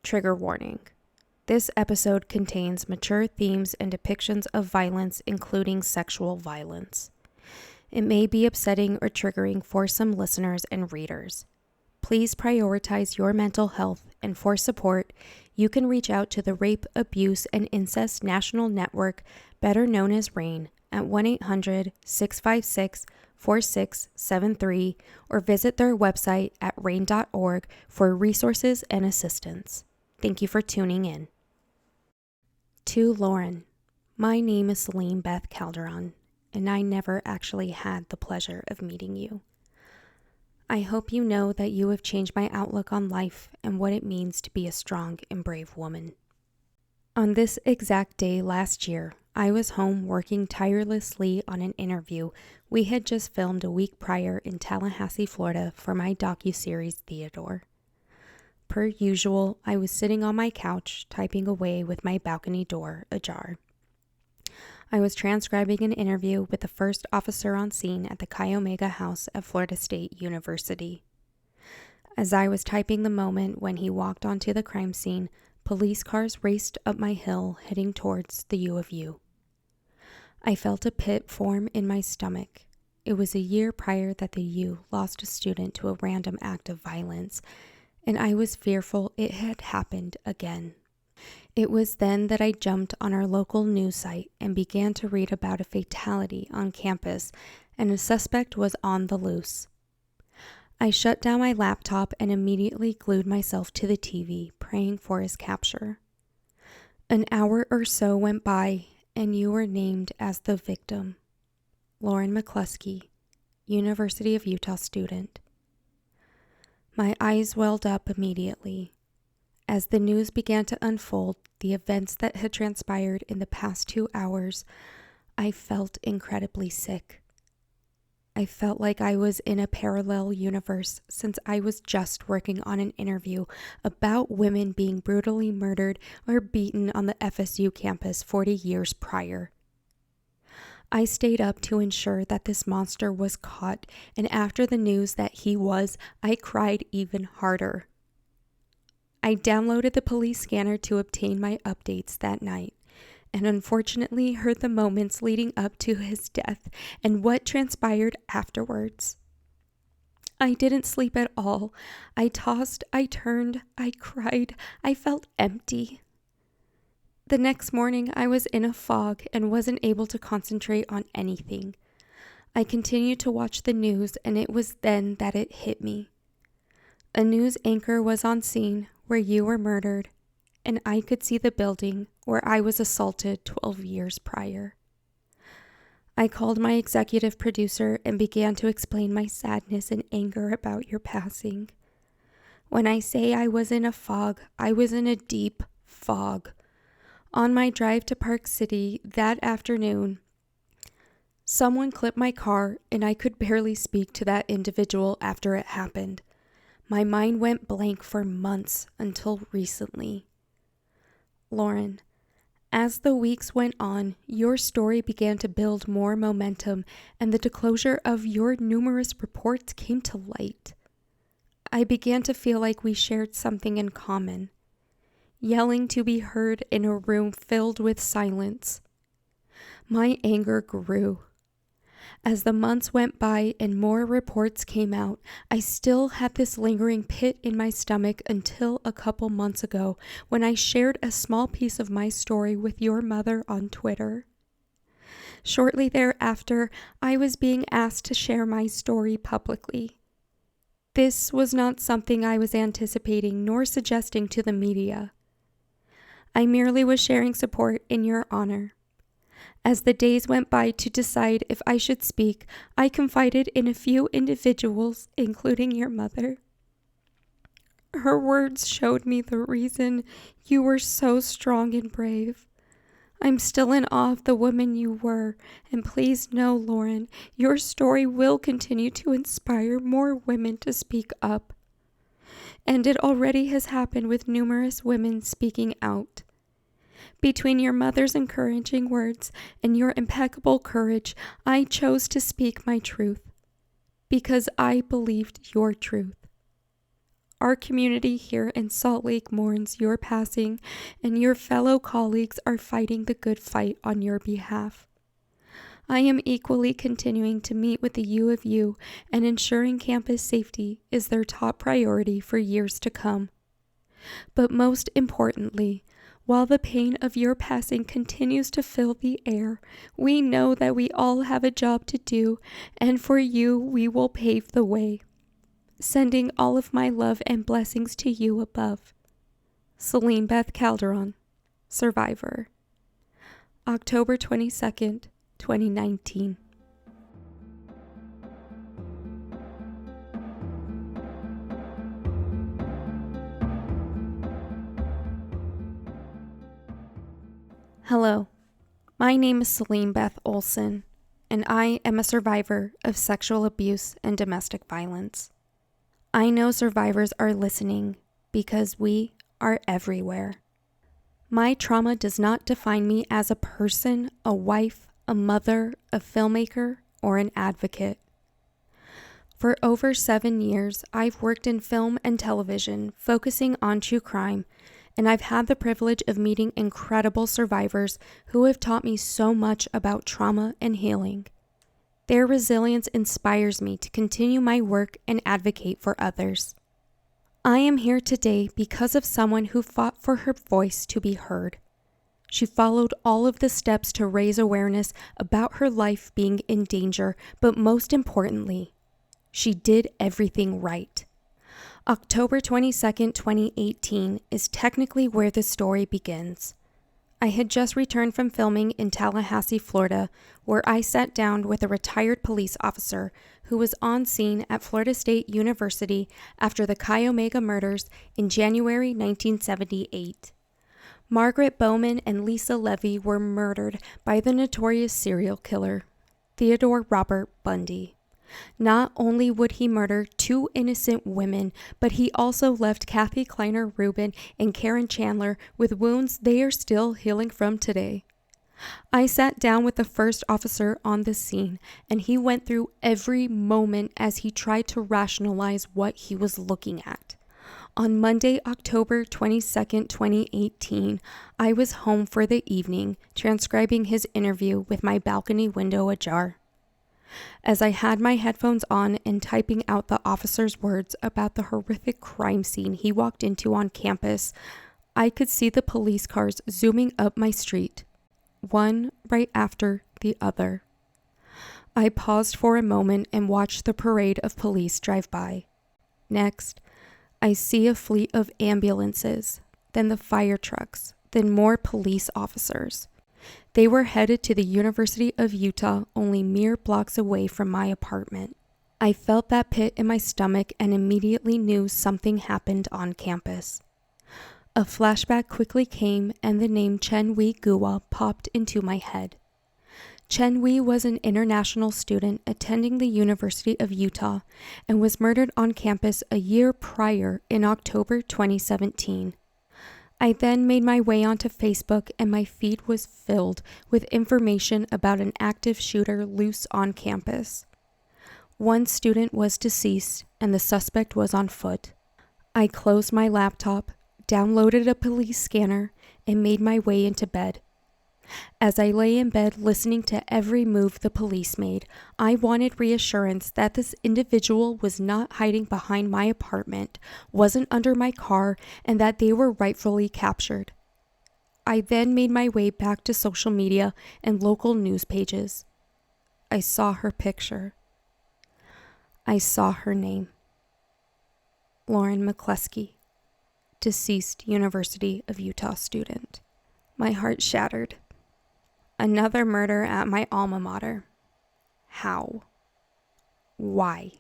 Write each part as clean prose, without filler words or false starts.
Trigger warning. This episode contains mature themes and depictions of violence, including sexual violence. It may be upsetting or triggering for some listeners and readers. Please prioritize your mental health, and for support, you can reach out to the Rape, Abuse, and Incest National Network, better known as RAINN, at 1-800-656-4673 or visit their website at rainn.org for resources and assistance. Thank you for tuning in. To Lauren, my name is Celene Beth Calderon, and I never actually had the pleasure of meeting you. I hope you know that you have changed my outlook on life and what it means to be a strong and brave woman. On this exact day last year, I was home working tirelessly on an interview we had just filmed a week prior in Tallahassee, Florida for my docuseries Theodore. Per usual, I was sitting on my couch typing away with my balcony door ajar. I was transcribing an interview with the first officer on scene at the Chi Omega House at Florida State University. As I was typing the moment when he walked onto the crime scene, police cars raced up my hill heading towards the U of U. I felt a pit form in my stomach. It was a year prior that the U lost a student to a random act of violence, and I was fearful it had happened again. It was then that I jumped on our local news site and began to read about a fatality on campus, and a suspect was on the loose. I shut down my laptop and immediately glued myself to the TV, praying for his capture. An hour or so went by, and you were named as the victim. Lauren McCluskey, University of Utah student. My eyes welled up immediately. As the news began to unfold, the events that had transpired in the past 2 hours, I felt incredibly sick. I felt like I was in a parallel universe, since I was just working on an interview about women being brutally murdered or beaten on the FSU campus 40 years prior. I stayed up to ensure that this monster was caught, and after the news that he was, I cried even harder. I downloaded the police scanner to obtain my updates that night, and unfortunately heard the moments leading up to his death and what transpired afterwards. I didn't sleep at all. I tossed, I turned, I cried, I felt empty. The next morning I was in a fog and wasn't able to concentrate on anything. I continued to watch the news, and it was then that it hit me. A news anchor was on scene where you were murdered, and I could see the building where I was assaulted 12 years prior. I called my executive producer and began to explain my sadness and anger about your passing. When I say I was in a fog, I was in a deep fog. On my drive to Park City that afternoon, someone clipped my car, and I could barely speak to that individual after it happened. My mind went blank for months until recently. Lauren, as the weeks went on, your story began to build more momentum, and the disclosure of your numerous reports came to light. I began to feel like we shared something in common. Yelling to be heard in a room filled with silence. My anger grew. As the months went by and more reports came out, I still had this lingering pit in my stomach until a couple months ago when I shared a small piece of my story with your mother on Twitter. Shortly thereafter, I was being asked to share my story publicly. This was not something I was anticipating nor suggesting to the media. I merely was sharing support in your honor. As the days went by to decide if I should speak, I confided in a few individuals, including your mother. Her words showed me the reason you were so strong and brave. I'm still in awe of the woman you were, and please know, Lauren, your story will continue to inspire more women to speak up. And it already has happened with numerous women speaking out. Between your mother's encouraging words and your impeccable courage, I chose to speak my truth, because I believed your truth. Our community here in Salt Lake mourns your passing, and your fellow colleagues are fighting the good fight on your behalf. I am equally continuing to meet with the U of U, and ensuring campus safety is their top priority for years to come. But most importantly, while the pain of your passing continues to fill the air, we know that we all have a job to do, and for you, we will pave the way. Sending all of my love and blessings to you above. Celene Beth Calderon, survivor. October 22nd, 2019. Hello, my name is Celene Beth Olson, and I am a survivor of sexual abuse and domestic violence. I know survivors are listening because we are everywhere. My trauma does not define me as a person, a wife, a mother, a filmmaker, or an advocate. For over 7 years, I've worked in film and television, focusing on true crime, and I've had the privilege of meeting incredible survivors who have taught me so much about trauma and healing. Their resilience inspires me to continue my work and advocate for others. I am here today because of someone who fought for her voice to be heard. She followed all of the steps to raise awareness about her life being in danger, but most importantly, she did everything right. October 22nd, 2018 is technically where the story begins. I had just returned from filming in Tallahassee, Florida, where I sat down with a retired police officer who was on scene at Florida State University after the Chi Omega murders in January 1978. Margaret Bowman and Lisa Levy were murdered by the notorious serial killer, Theodore Robert Bundy. Not only would he murder 2 innocent women, but he also left Kathy Kleiner Rubin and Karen Chandler with wounds they are still healing from today. I sat down with the first officer on the scene, and he went through every moment as he tried to rationalize what he was looking at. On Monday, October 22nd, 2018, I was home for the evening, transcribing his interview with my balcony window ajar. As I had my headphones on and typing out the officer's words about the horrific crime scene he walked into on campus, I could see the police cars zooming up my street, one right after the other. I paused for a moment and watched the parade of police drive by. Next, I see a fleet of ambulances, then the fire trucks, then more police officers. They were headed to the University of Utah, only mere blocks away from my apartment. I felt that pit in my stomach and immediately knew something happened on campus. A flashback quickly came and the name Chen Wei Guo popped into my head. Chen Wei was an international student attending the University of Utah and was murdered on campus a year prior in October 2017. I then made my way onto Facebook and my feed was filled with information about an active shooter loose on campus. One student was deceased and the suspect was on foot. I closed my laptop, downloaded a police scanner, and made my way into bed. As I lay in bed listening to every move the police made, I wanted reassurance that this individual was not hiding behind my apartment, wasn't under my car, and that they were rightfully captured. I then made my way back to social media and local news pages. I saw her picture. I saw her name. Lauren McCluskey, deceased University of Utah student. My heart shattered. Another murder at my alma mater. How? Why?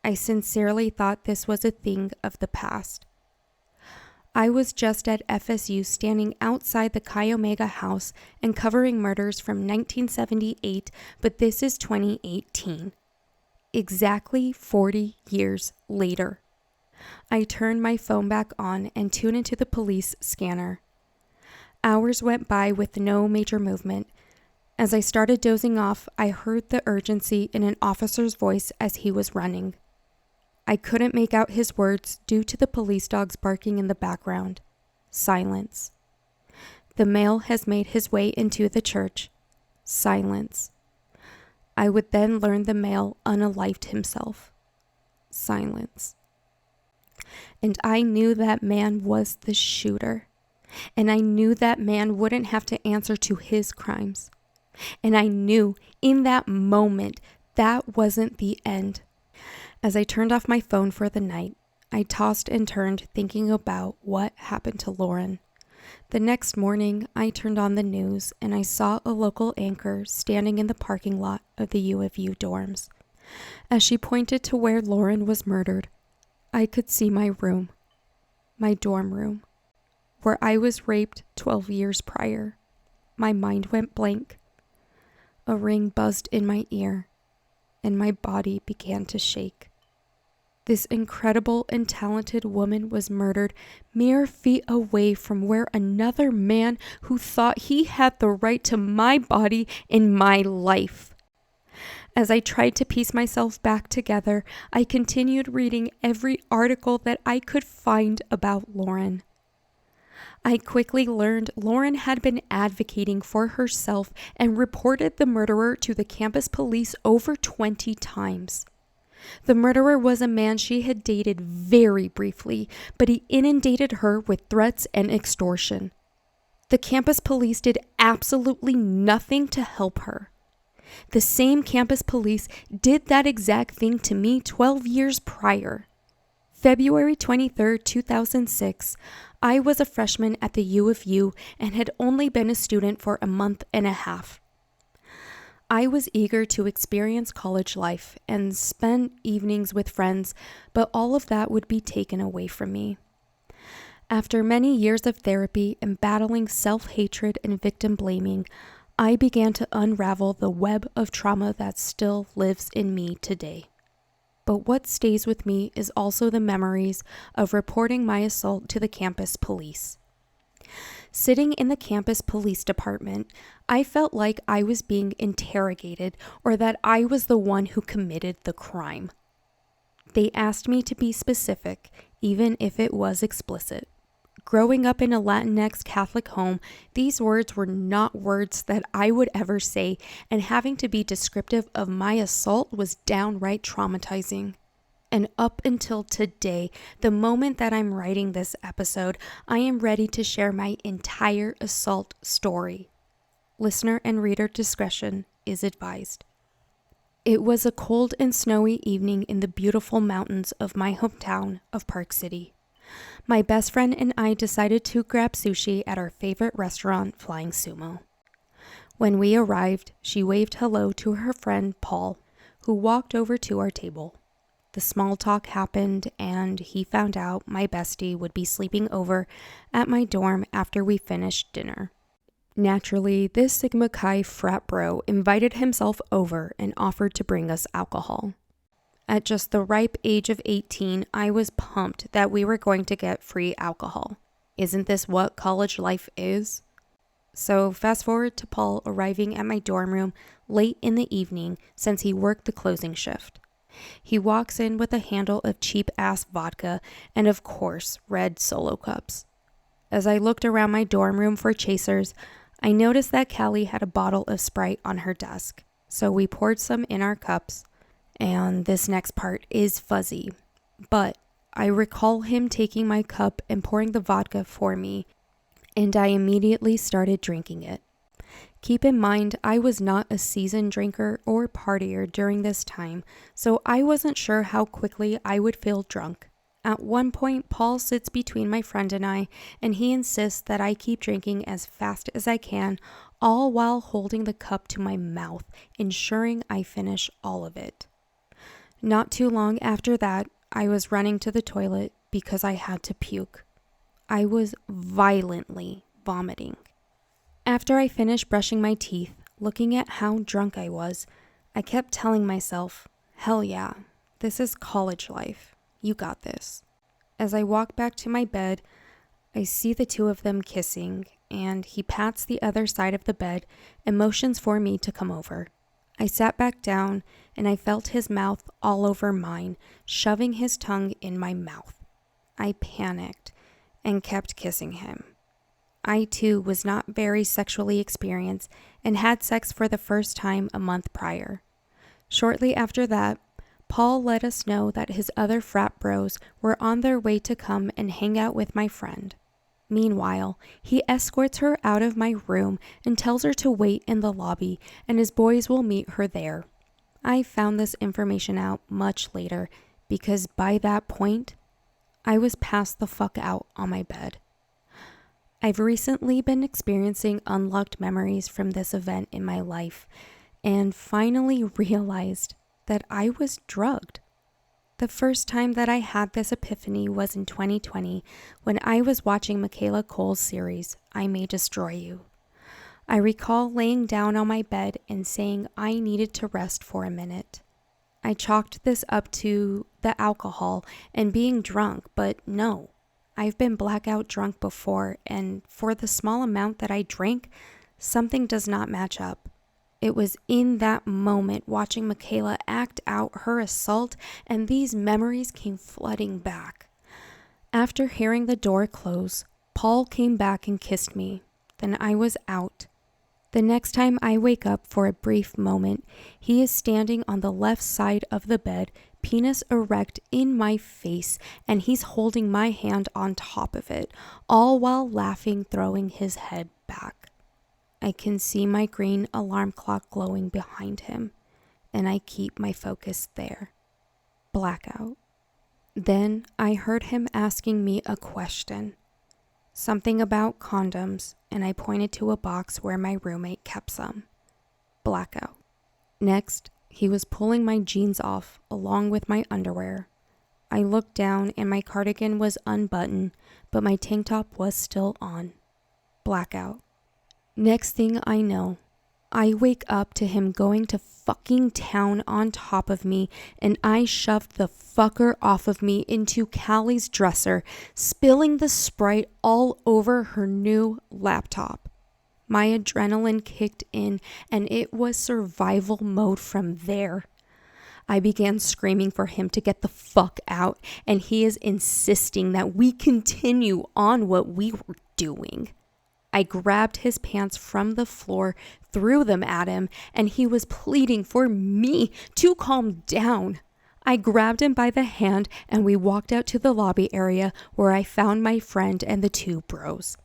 I sincerely thought this was a thing of the past. I was just at FSU standing outside the Chi Omega house and covering murders from 1978, but this is 2018. Exactly 40 years later. I turned my phone back on and tuned into the police scanner. Hours went by with no major movement. As I started dozing off, I heard the urgency in an officer's voice as he was running. I couldn't make out his words due to the police dogs barking in the background. Silence. The male has made his way into the church. Silence. I would then learn the male unalived himself. Silence. And I knew that man was the shooter. And I knew that man wouldn't have to answer to his crimes. And I knew in that moment that wasn't the end. As I turned off my phone for the night, I tossed and turned thinking about what happened to Lauren. The next morning, I turned on the news and I saw a local anchor standing in the parking lot of the U of U dorms. As she pointed to where Lauren was murdered, I could see my room, my dorm room, where I was raped 12 years prior. My mind went blank. A ring buzzed in my ear, and my body began to shake. This incredible and talented woman was murdered mere feet away from where another man who thought he had the right to my body and my life. As I tried to piece myself back together, I continued reading every article that I could find about Lauren. I quickly learned Lauren had been advocating for herself and reported the murderer to the campus police over 20 times. The murderer was a man she had dated very briefly, but he inundated her with threats and extortion. The campus police did absolutely nothing to help her. The same campus police did that exact thing to me 12 years prior. February 23, 2006, I was a freshman at the U of U and had only been a student for a month and a half. I was eager to experience college life and spend evenings with friends, but all of that would be taken away from me. After many years of therapy and battling self-hatred and victim blaming, I began to unravel the web of trauma that still lives in me today. But what stays with me is also the memories of reporting my assault to the campus police. Sitting in the campus police department, I felt like I was being interrogated or that I was the one who committed the crime. They asked me to be specific, even if it was explicit. Growing up in a Latinx Catholic home, these words were not words that I would ever say, and having to be descriptive of my assault was downright traumatizing. And up until today, the moment that I'm writing this episode, I am ready to share my entire assault story. Listener and reader discretion is advised. It was a cold and snowy evening in the beautiful mountains of my hometown of Park City. My best friend and I decided to grab sushi at our favorite restaurant, Flying Sumo. When we arrived, she waved hello to her friend Paul, who walked over to our table. The small talk happened, and he found out my bestie would be sleeping over at my dorm after we finished dinner. Naturally, this Sigma Chi frat bro invited himself over and offered to bring us alcohol. At just the ripe age of 18, I was pumped that we were going to get free alcohol. Isn't this what college life is? So fast forward to Paul arriving at my dorm room late in the evening since he worked the closing shift. He walks in with a handle of cheap-ass vodka and, of course, red Solo cups. As I looked around my dorm room for chasers, I noticed that Callie had a bottle of Sprite on her desk, so we poured some in our cups, and this next part is fuzzy, but I recall him taking my cup and pouring the vodka for me, and I immediately started drinking it. Keep in mind, I was not a seasoned drinker or partier during this time, so I wasn't sure how quickly I would feel drunk. At one point, Paul sits between my friend and I, and he insists that I keep drinking as fast as I can, all while holding the cup to my mouth, ensuring I finish all of it. Not too long after that, I was running to the toilet because I had to puke. I was violently vomiting. After I finished brushing my teeth, looking at how drunk I was, I kept telling myself, hell yeah, this is college life. You got this. As I walk back to my bed, I see the two of them kissing, and he pats the other side of the bed and motions for me to come over. I sat back down and I felt his mouth all over mine, shoving his tongue in my mouth. I panicked and kept kissing him. I too was not very sexually experienced and had sex for the first time a month prior. Shortly after that, Paul let us know that his other frat bros were on their way to come and hang out with my friend. Meanwhile, he escorts her out of my room and tells her to wait in the lobby and his boys will meet her there. I found this information out much later because by that point, I was passed the fuck out on my bed. I've recently been experiencing unlocked memories from this event in my life and finally realized that I was drugged. The first time that I had this epiphany was in 2020 when I was watching Michaela Cole's series, I May Destroy You. I recall laying down on my bed and saying I needed to rest for a minute. I chalked this up to the alcohol and being drunk, but no. I've been blackout drunk before, and for the small amount that I drank, something does not match up. It was in that moment watching Michaela act out her assault, and these memories came flooding back. After hearing the door close, Paul came back and kissed me. Then I was out. The next time I wake up for a brief moment, he is standing on the left side of the bed, penis erect in my face, and he's holding my hand on top of it, all while laughing, throwing his head back. I can see my green alarm clock glowing behind him, and I keep my focus there. Blackout. Then I heard him asking me a question. Something about condoms, and I pointed to a box where my roommate kept some. Blackout. Next, he was pulling my jeans off along with my underwear. I looked down and my cardigan was unbuttoned, but my tank top was still on. Blackout. Next thing I know, I wake up to him going to fucking town on top of me, and I shoved the fucker off of me into Callie's dresser, spilling the Sprite all over her new laptop. My adrenaline kicked in, and it was survival mode from there. I began screaming for him to get the fuck out, and he is insisting that we continue on what we were doing. I grabbed his pants from the floor, threw them at him, and he was pleading for me to calm down. I grabbed him by the hand and we walked out to the lobby area where I found my friend and the two bros.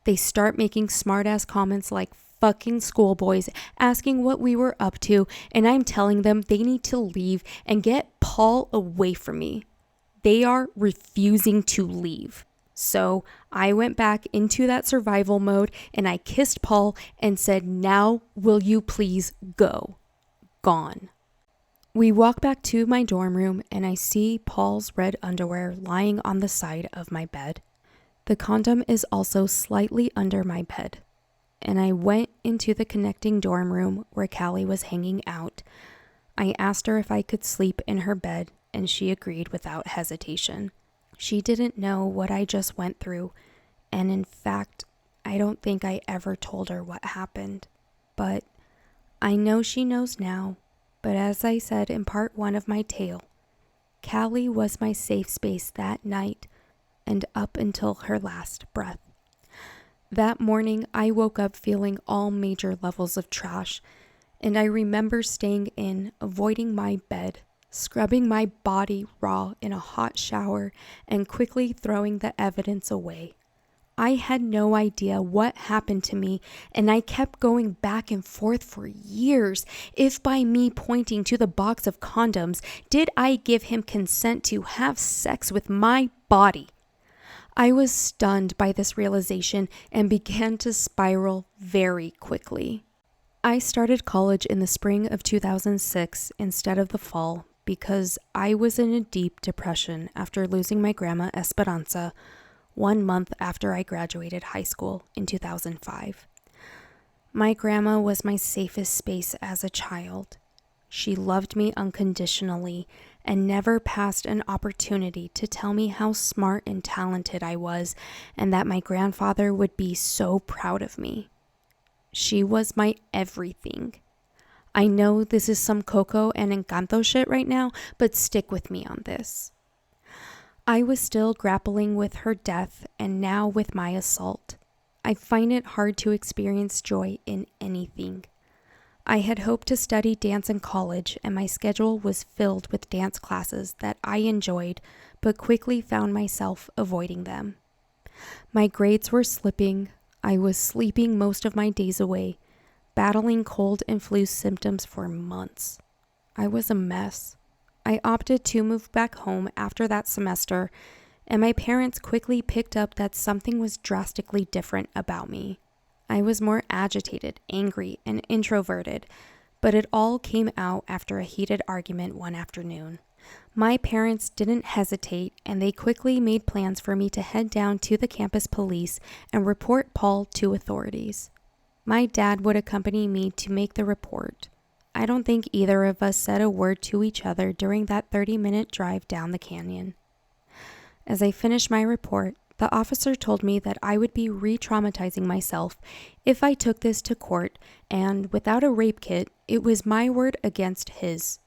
They start making smart-ass comments like fucking schoolboys, asking what we were up to, and I'm telling them they need to leave and get Paul away from me. They are refusing to leave. So I went back into that survival mode and I kissed Paul and said, "Now will you please go?" Gone. We walk back to my dorm room and I see Paul's red underwear lying on the side of my bed. The condom is also slightly under my bed. And I went into the connecting dorm room where Callie was hanging out. I asked her if I could sleep in her bed and she agreed without hesitation. She didn't know what I just went through, and in fact, I don't think I ever told her what happened. But I know she knows now, but as I said in part 1 of my tale, Callie was my safe space that night and up until her last breath. That morning, I woke up feeling all major levels of trash, and I remember staying in, avoiding my bed, scrubbing my body raw in a hot shower, and quickly throwing the evidence away. I had no idea what happened to me, and I kept going back and forth for years. If by me pointing to the box of condoms, did I give him consent to have sex with my body? I was stunned by this realization and began to spiral very quickly. I started college in the spring of 2006 instead of the fall, because I was in a deep depression after losing my grandma Esperanza 1 month after I graduated high school in 2005. My grandma was my safest space as a child. She loved me unconditionally and never passed an opportunity to tell me how smart and talented I was and that my grandfather would be so proud of me. She was my everything. I know this is some Coco and Encanto shit right now, but stick with me on this. I was still grappling with her death and now with my assault. I find it hard to experience joy in anything. I had hoped to study dance in college, and my schedule was filled with dance classes that I enjoyed, but quickly found myself avoiding them. My grades were slipping. I was sleeping most of my days away, battling cold and flu symptoms for months. I was a mess. I opted to move back home after that semester, and my parents quickly picked up that something was drastically different about me. I was more agitated, angry, and introverted, but it all came out after a heated argument one afternoon. My parents didn't hesitate, and they quickly made plans for me to head down to the campus police and report Paul to authorities. My dad would accompany me to make the report. I don't think either of us said a word to each other during that 30-minute drive down the canyon. As I finished my report, the officer told me that I would be re-traumatizing myself if I took this to court, and without a rape kit, it was my word against his.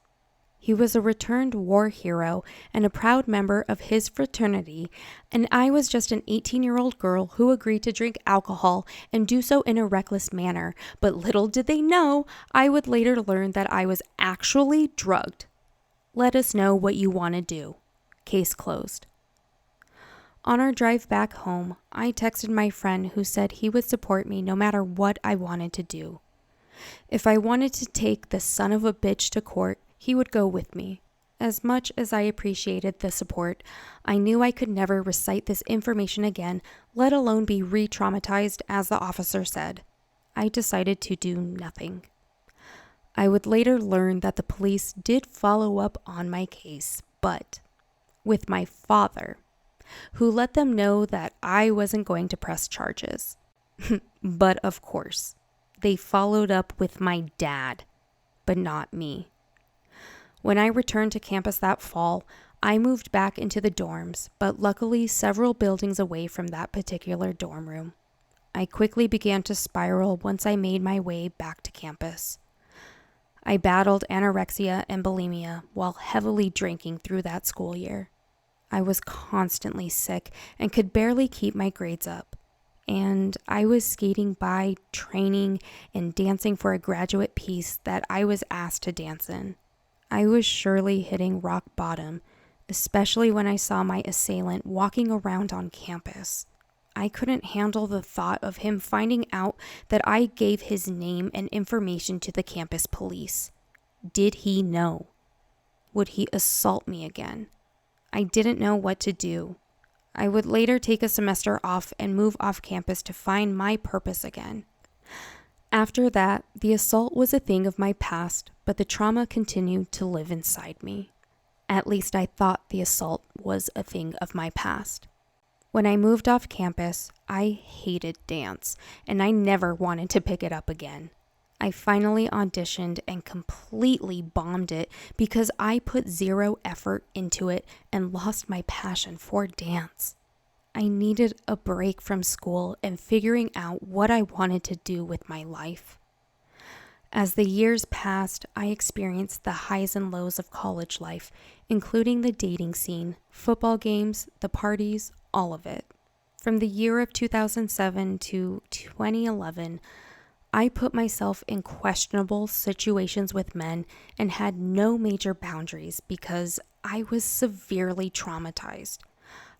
He was a returned war hero and a proud member of his fraternity, and I was just an 18-year-old girl who agreed to drink alcohol and do so in a reckless manner, but little did they know I would later learn that I was actually drugged. Let us know what you want to do. Case closed. On our drive back home, I texted my friend who said he would support me no matter what I wanted to do. If I wanted to take the son of a bitch to court, he would go with me. As much as I appreciated the support, I knew I could never recite this information again, let alone be re-traumatized, as the officer said. I decided to do nothing. I would later learn that the police did follow up on my case, but with my father, who let them know that I wasn't going to press charges. But of course, they followed up with my dad, but not me. When I returned to campus that fall, I moved back into the dorms, but luckily several buildings away from that particular dorm room. I quickly began to spiral once I made my way back to campus. I battled anorexia and bulimia while heavily drinking through that school year. I was constantly sick and could barely keep my grades up. And I was skating by, training, and dancing for a graduate piece that I was asked to dance in. I was surely hitting rock bottom, especially when I saw my assailant walking around on campus. I couldn't handle the thought of him finding out that I gave his name and information to the campus police. Did he know? Would he assault me again? I didn't know what to do. I would later take a semester off and move off campus to find my purpose again. After that, the assault was a thing of my past, but the trauma continued to live inside me. At least I thought the assault was a thing of my past. When I moved off campus, I hated dance, and I never wanted to pick it up again. I finally auditioned and completely bombed it because I put zero effort into it and lost my passion for dance. I needed a break from school and figuring out what I wanted to do with my life. As the years passed, I experienced the highs and lows of college life, including the dating scene, football games, the parties, all of it. From the year of 2007 to 2011, I put myself in questionable situations with men and had no major boundaries because I was severely traumatized.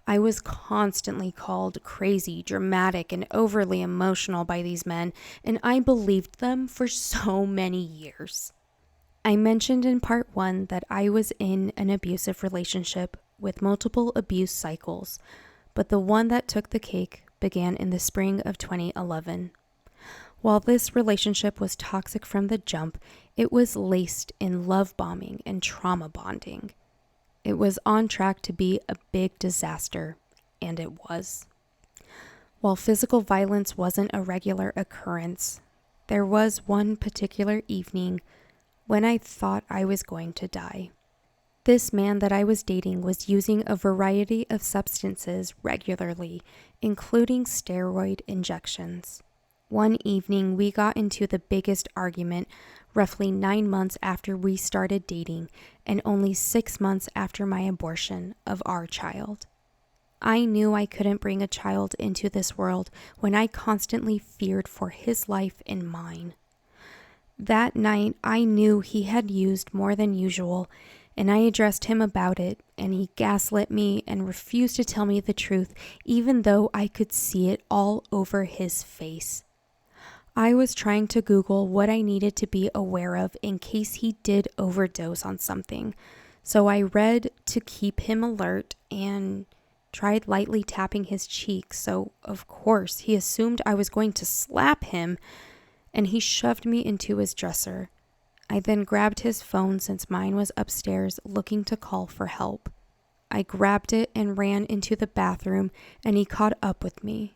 I was constantly called crazy, dramatic, and overly emotional by these men, and I believed them for so many years. I mentioned in part 1 that I was in an abusive relationship with multiple abuse cycles, but the one that took the cake began in the spring of 2011. While this relationship was toxic from the jump, it was laced in love bombing and trauma bonding. It was on track to be a big disaster, and it was. While physical violence wasn't a regular occurrence, there was one particular evening when I thought I was going to die. This man that I was dating was using a variety of substances regularly, including steroid injections. One evening, we got into the biggest argument, roughly 9 months after we started dating and only 6 months after my abortion of our child. I knew I couldn't bring a child into this world when I constantly feared for his life and mine. That night, I knew he had used more than usual, and I addressed him about it, and he gaslit me and refused to tell me the truth, even though I could see it all over his face. I was trying to Google what I needed to be aware of in case he did overdose on something, so I read to keep him alert and tried lightly tapping his cheek, so of course he assumed I was going to slap him, and he shoved me into his dresser. I then grabbed his phone since mine was upstairs, looking to call for help. I grabbed it and ran into the bathroom, and he caught up with me.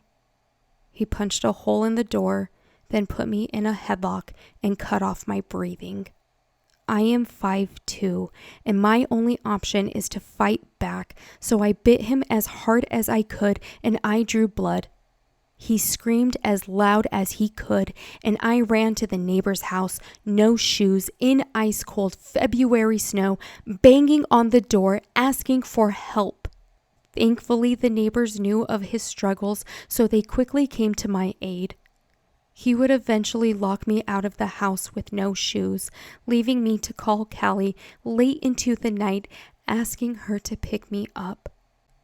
He punched a hole in the door, then put me in a headlock and cut off my breathing. I am 5'2", and my only option is to fight back, so I bit him as hard as I could, and I drew blood. He screamed as loud as he could, and I ran to the neighbor's house, no shoes, in ice-cold February snow, banging on the door, asking for help. Thankfully, the neighbors knew of his struggles, so they quickly came to my aid. He would eventually lock me out of the house with no shoes, leaving me to call Callie late into the night, asking her to pick me up.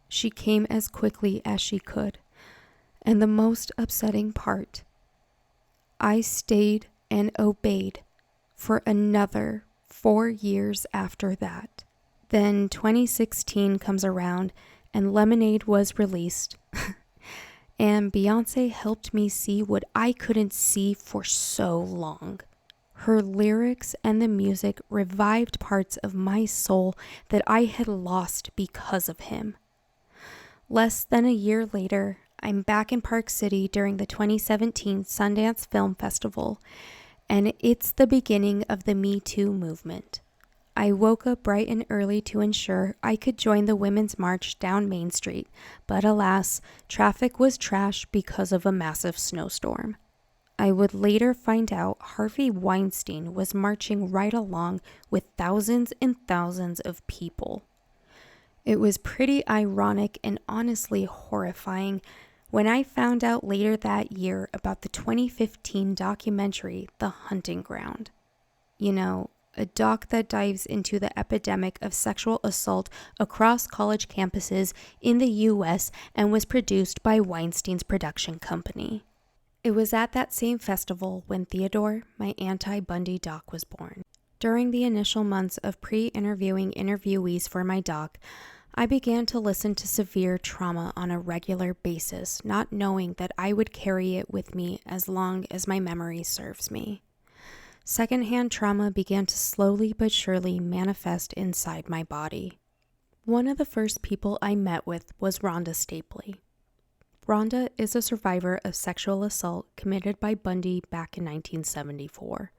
She came as quickly as she could. And the most upsetting part, I stayed and obeyed for another 4 years after that. Then 2016 comes around and Lemonade was released. And Beyonce helped me see what I couldn't see for so long. Her lyrics and the music revived parts of my soul that I had lost because of him. Less than a year later, I'm back in Park City during the 2017 Sundance Film Festival, and it's the beginning of the Me Too movement. I woke up bright and early to ensure I could join the Women's March down Main Street, but alas, traffic was trash because of a massive snowstorm. I would later find out Harvey Weinstein was marching right along with thousands and thousands of people. It was pretty ironic and honestly horrifying when I found out later that year about the 2015 documentary, The Hunting Ground. You know, a doc that dives into the epidemic of sexual assault across college campuses in the U.S. and was produced by Weinstein's production company. It was at that same festival when Theodore, my anti-Bundy doc, was born. During the initial months of pre-interviewing interviewees for my doc, I began to listen to severe trauma on a regular basis, not knowing that I would carry it with me as long as my memory serves me. Secondhand trauma began to slowly but surely manifest inside my body. One of the first people I met with was Rhonda Stapley. Rhonda is a survivor of sexual assault committed by Bundy back in 1974.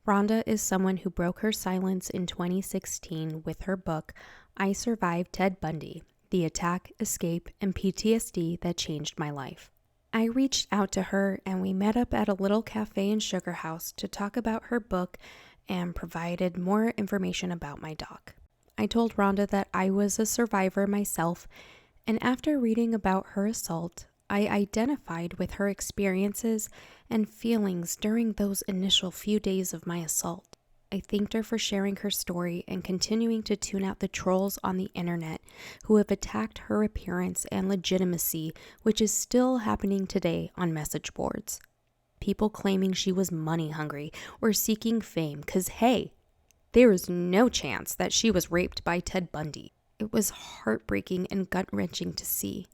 Rhonda is someone who broke her silence in 2016 with her book, I Survived Ted Bundy, The Attack, Escape, and PTSD That Changed My Life. I reached out to her and we met up at a little cafe in Sugar House to talk about her book and provided more information about my doc. I told Rhonda that I was a survivor myself, and after reading about her assault, I identified with her experiences and feelings during those initial few days of my assault. I thanked her for sharing her story and continuing to tune out the trolls on the internet who have attacked her appearance and legitimacy, which is still happening today on message boards. People claiming she was money hungry or seeking fame because, hey, there is no chance that she was raped by Ted Bundy. It was heartbreaking and gut-wrenching to see.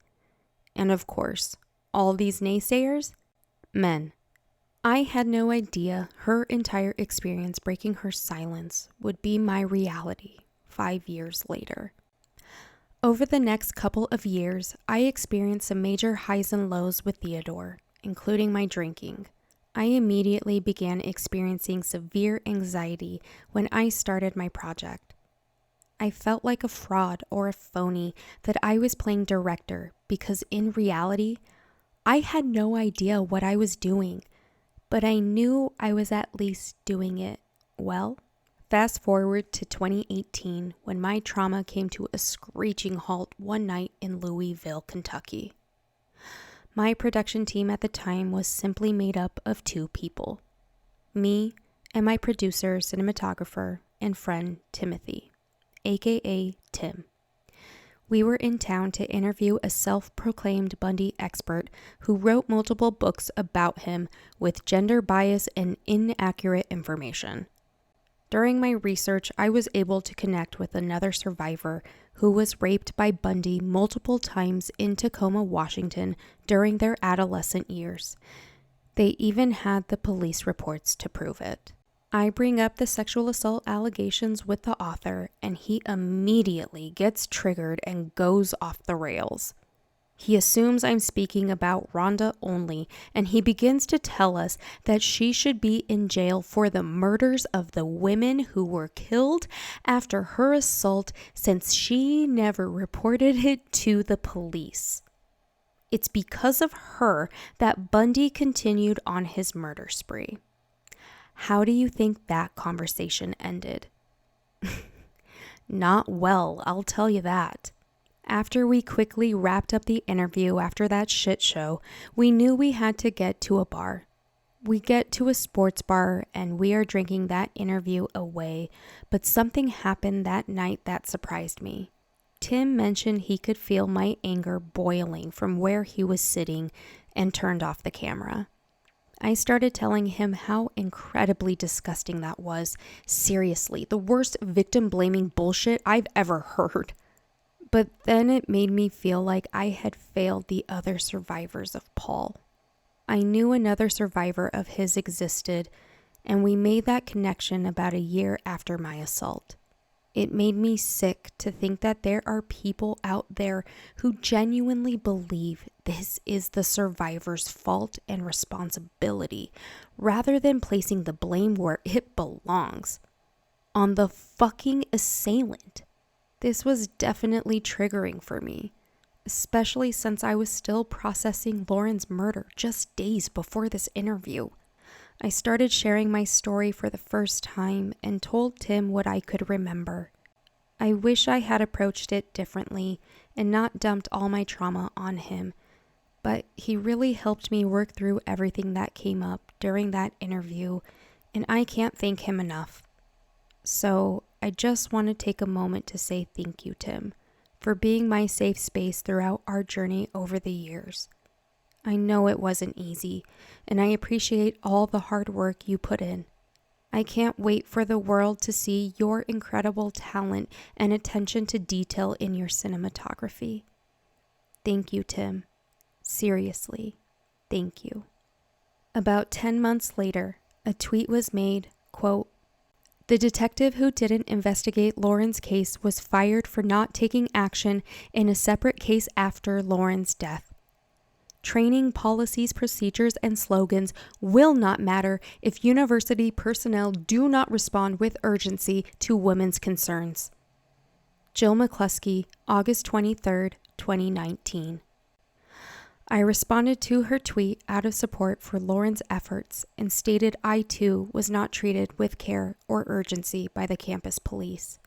And of course, all these naysayers? Men. I had no idea her entire experience breaking her silence would be my reality 5 years later. Over the next couple of years, I experienced some major highs and lows with Theodore, including my drinking. I immediately began experiencing severe anxiety when I started my project. I felt like a fraud or a phony that I was playing director because in reality, I had no idea what I was doing. but I knew I was at least doing it well. Fast forward to 2018 when my trauma came to a screeching halt one night in Louisville, Kentucky. My production team at the time was simply made up of 2 people, me and my producer, cinematographer, and friend Timothy, aka Tim. We were in town to interview a self-proclaimed Bundy expert who wrote multiple books about him with gender bias and inaccurate information. During my research, I was able to connect with another survivor who was raped by Bundy multiple times in Tacoma, Washington during their adolescent years. They even had the police reports to prove it. I bring up the sexual assault allegations with the author, and he immediately gets triggered and goes off the rails. He assumes I'm speaking about Rhonda only, and he begins to tell us that she should be in jail for the murders of the women who were killed after her assault since she never reported it to the police. It's because of her that Bundy continued on his murder spree. How do you think that conversation ended? Not well, I'll tell you that. After we quickly wrapped up the interview after that shit show, we knew we had to get to a bar. We get to a sports bar and we are drinking that interview away, but something happened that night that surprised me. Tim mentioned he could feel my anger boiling from where he was sitting and turned off the camera. I started telling him how incredibly disgusting that was. Seriously, the worst victim-blaming bullshit I've ever heard. But then it made me feel like I had failed the other survivors of Paul. I knew another survivor of his existed, and we made that connection about a year after my assault. It made me sick to think that there are people out there who genuinely believe this is the survivor's fault and responsibility, rather than placing the blame where it belongs, on the fucking assailant. This was definitely triggering for me, especially since I was still processing Lauren's murder just days before this interview. I started sharing my story for the first time and told Tim what I could remember. I wish I had approached it differently and not dumped all my trauma on him, but he really helped me work through everything that came up during that interview, and I can't thank him enough. So I just want to take a moment to say thank you, Tim, for being my safe space throughout our journey over the years. I know it wasn't easy, and I appreciate all the hard work you put in. I can't wait for the world to see your incredible talent and attention to detail in your cinematography. Thank you, Tim. Seriously, thank you. About 10 months later, a tweet was made, quote, "The detective who didn't investigate Lauren's case was fired for not taking action in a separate case after Lauren's death. Training policies, procedures, and slogans will not matter if university personnel do not respond with urgency to women's concerns." Jill McCluskey, August 23rd, 2019. I responded to her tweet out of support for Lauren's efforts and stated I too was not treated with care or urgency by the campus police.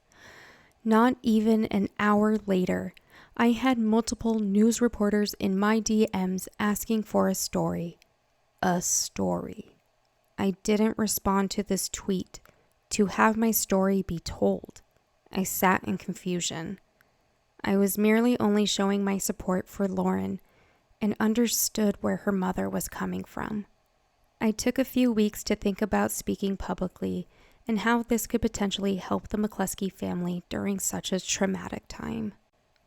Not even an hour later, I had multiple news reporters in my DMs asking for a story. A story. I didn't respond to this tweet to have my story be told. I sat in confusion. I was merely only showing my support for Lauren and understood where her mother was coming from. I took a few weeks to think about speaking publicly and how this could potentially help the McCluskey family during such a traumatic time.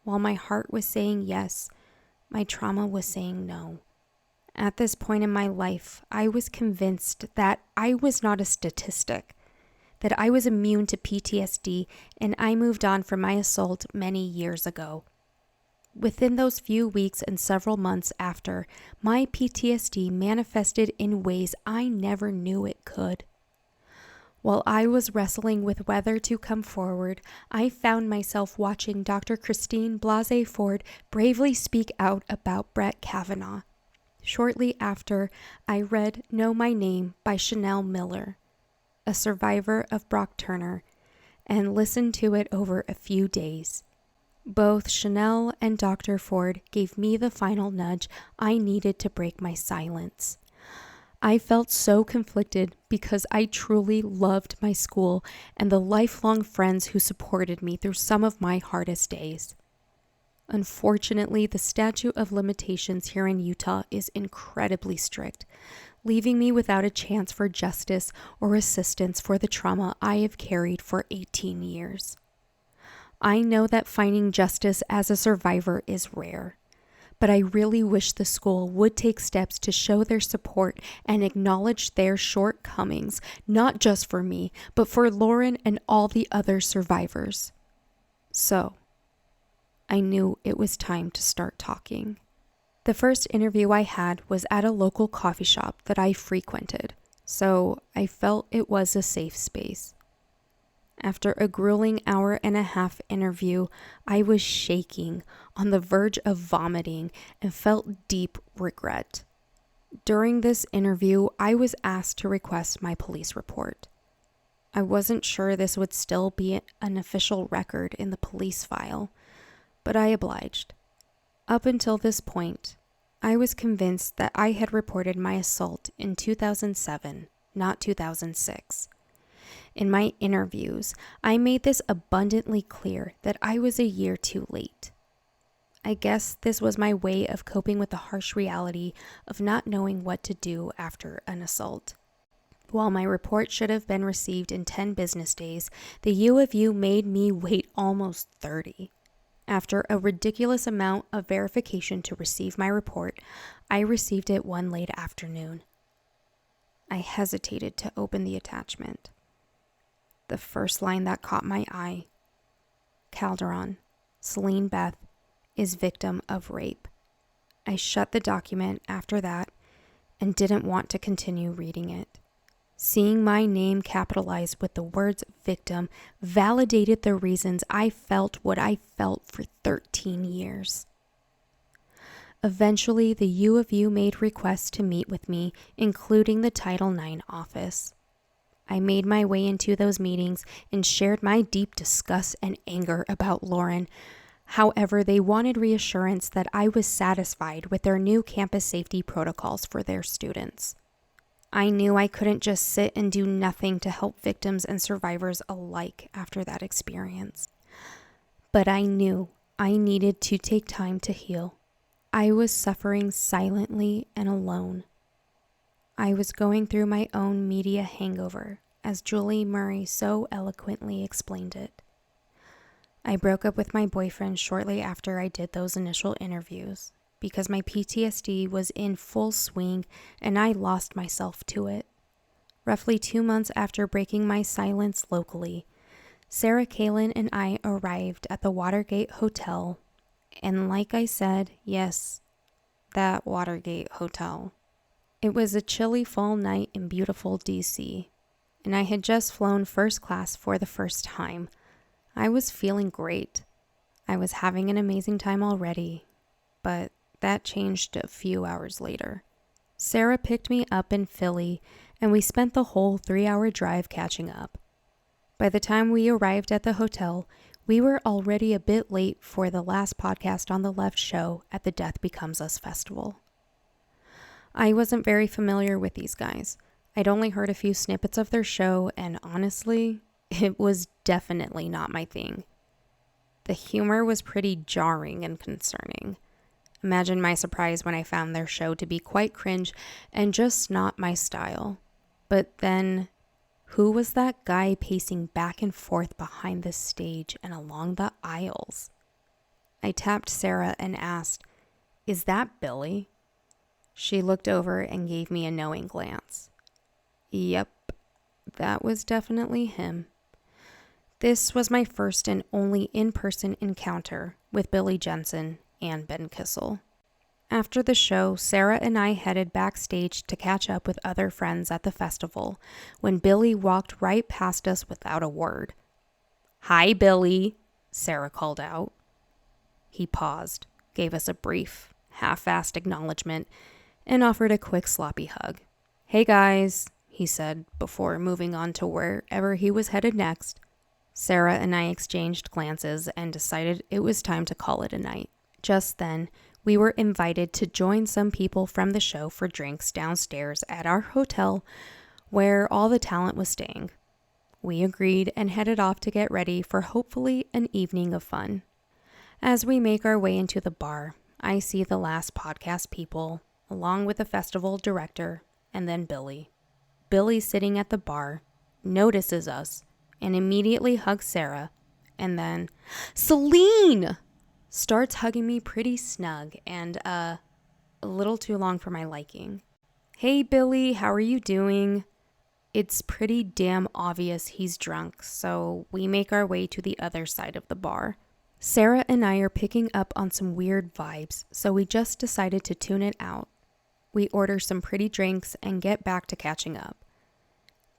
While my heart was saying yes, my trauma was saying no. At this point in my life, I was convinced that I was not a statistic, that I was immune to PTSD, and I moved on from my assault many years ago. Within those few weeks and several months after, my PTSD manifested in ways I never knew it could. While I was wrestling with whether to come forward, I found myself watching Dr. Christine Blasey Ford bravely speak out about Brett Kavanaugh, Shortly after, I read Know My Name by Chanel Miller, a survivor of Brock Turner, and listened to it over a few days. Both Chanel and Dr. Ford gave me the final nudge I needed to break my silence. I felt so conflicted because I truly loved my school and the lifelong friends who supported me through some of my hardest days. Unfortunately, the statute of limitations here in Utah is incredibly strict, leaving me without a chance for justice or assistance for the trauma I have carried for 18 years. I know that finding justice as a survivor is rare, but I really wish the school would take steps to show their support and acknowledge their shortcomings, not just for me, but for Lauren and all the other survivors. So, I knew it was time to start talking. The first interview I had was at a local coffee shop that I frequented, so I felt it was a safe space. After a grueling hour-and-a-half interview, I was shaking, on the verge of vomiting, and felt deep regret. During this interview, I was asked to request my police report. I wasn't sure this would still be an official record in the police file, but I obliged. Up until this point, I was convinced that I had reported my assault in 2007, not 2006. In my interviews, I made this abundantly clear that I was a year too late. I guess this was my way of coping with the harsh reality of not knowing what to do after an assault. While my report should have been received in 10 business days, the U of U made me wait almost 30. After a ridiculous amount of verification to receive my report, I received it one late afternoon. I hesitated to open the attachment. The first line that caught my eye: Calderon, Celene Beth, is victim of rape. I shut the document after that and didn't want to continue reading it. Seeing my name capitalized with the words victim validated the reasons I felt what I felt for 13 years. Eventually, the U of U made requests to meet with me, including the Title IX office. I made my way into those meetings and shared my deep disgust and anger about Lauren. However, they wanted reassurance that I was satisfied with their new campus safety protocols for their students. I knew I couldn't just sit and do nothing to help victims and survivors alike after that experience. But I knew I needed to take time to heal. I was suffering silently and alone. I was going through my own media hangover, as Julie Murray so eloquently explained it. I broke up with my boyfriend shortly after I did those initial interviews because my PTSD was in full swing and I lost myself to it. Roughly 2 months after breaking my silence locally, Sarah Kalin and I arrived at the Watergate Hotel, and like I said, yes, that Watergate Hotel. It was a chilly fall night in beautiful DC, and I had just flown first class for the first time. I was feeling great. I was having an amazing time already, but that changed a few hours later. Sarah picked me up in Philly, and we spent the whole 3-hour drive catching up. By the time we arrived at the hotel, we were already a bit late for the last podcast on the left show at the Death Becomes Us festival. I wasn't very familiar with these guys. I'd only heard a few snippets of their show, and honestly, it was definitely not my thing. The humor was pretty jarring and concerning. Imagine my surprise when I found their show to be quite cringe and just not my style. But then, who was that guy pacing back and forth behind the stage and along the aisles? I tapped Sarah and asked, "Is that Billy?" She looked over and gave me a knowing glance. Yep, that was definitely him. This was my first and only in-person encounter with Billy Jensen and Ben Kissel. After the show, Sarah and I headed backstage to catch up with other friends at the festival when Billy walked right past us without a word. "Hi, Billy," Sarah called out. He paused, gave us a brief, half-assed acknowledgement, and offered a quick sloppy hug. "Hey guys," he said before moving on to wherever he was headed next. Sarah and I exchanged glances and decided it was time to call it a night. Just then, we were invited to join some people from the show for drinks downstairs at our hotel where all the talent was staying. We agreed and headed off to get ready for hopefully an evening of fun. As we make our way into the bar, I see the last podcast people, along with the festival director, and then Billy. Billy, sitting at the bar, notices us and immediately hugs Sarah, and then, "Celene!" starts hugging me pretty snug and a little too long for my liking. "Hey Billy, how are you doing?" It's pretty damn obvious he's drunk, so we make our way to the other side of the bar. Sarah and I are picking up on some weird vibes, so we just decided to tune it out. We order some pretty drinks and get back to catching up.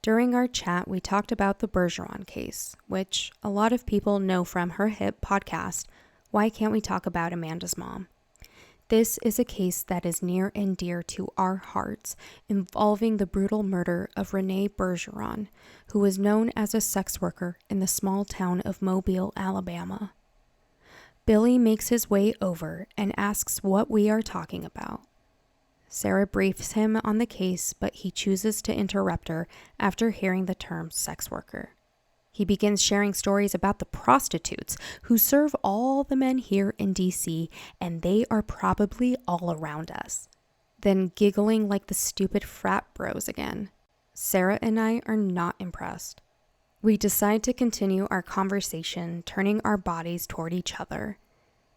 During our chat, we talked about the Bergeron case, which a lot of people know from her hit podcast, Why Can't We Talk About Amanda's Mom? This is a case that is near and dear to our hearts, involving the brutal murder of Renee Bergeron, who was known as a sex worker in the small town of Mobile, Alabama. Billy makes his way over and asks what we are talking about. Sarah briefs him on the case, but he chooses to interrupt her after hearing the term sex worker. He begins sharing stories about the prostitutes who serve all the men here in DC, and they are probably all around us. Then giggling like the stupid frat bros again. Sarah and I are not impressed. We decide to continue our conversation, turning our bodies toward each other.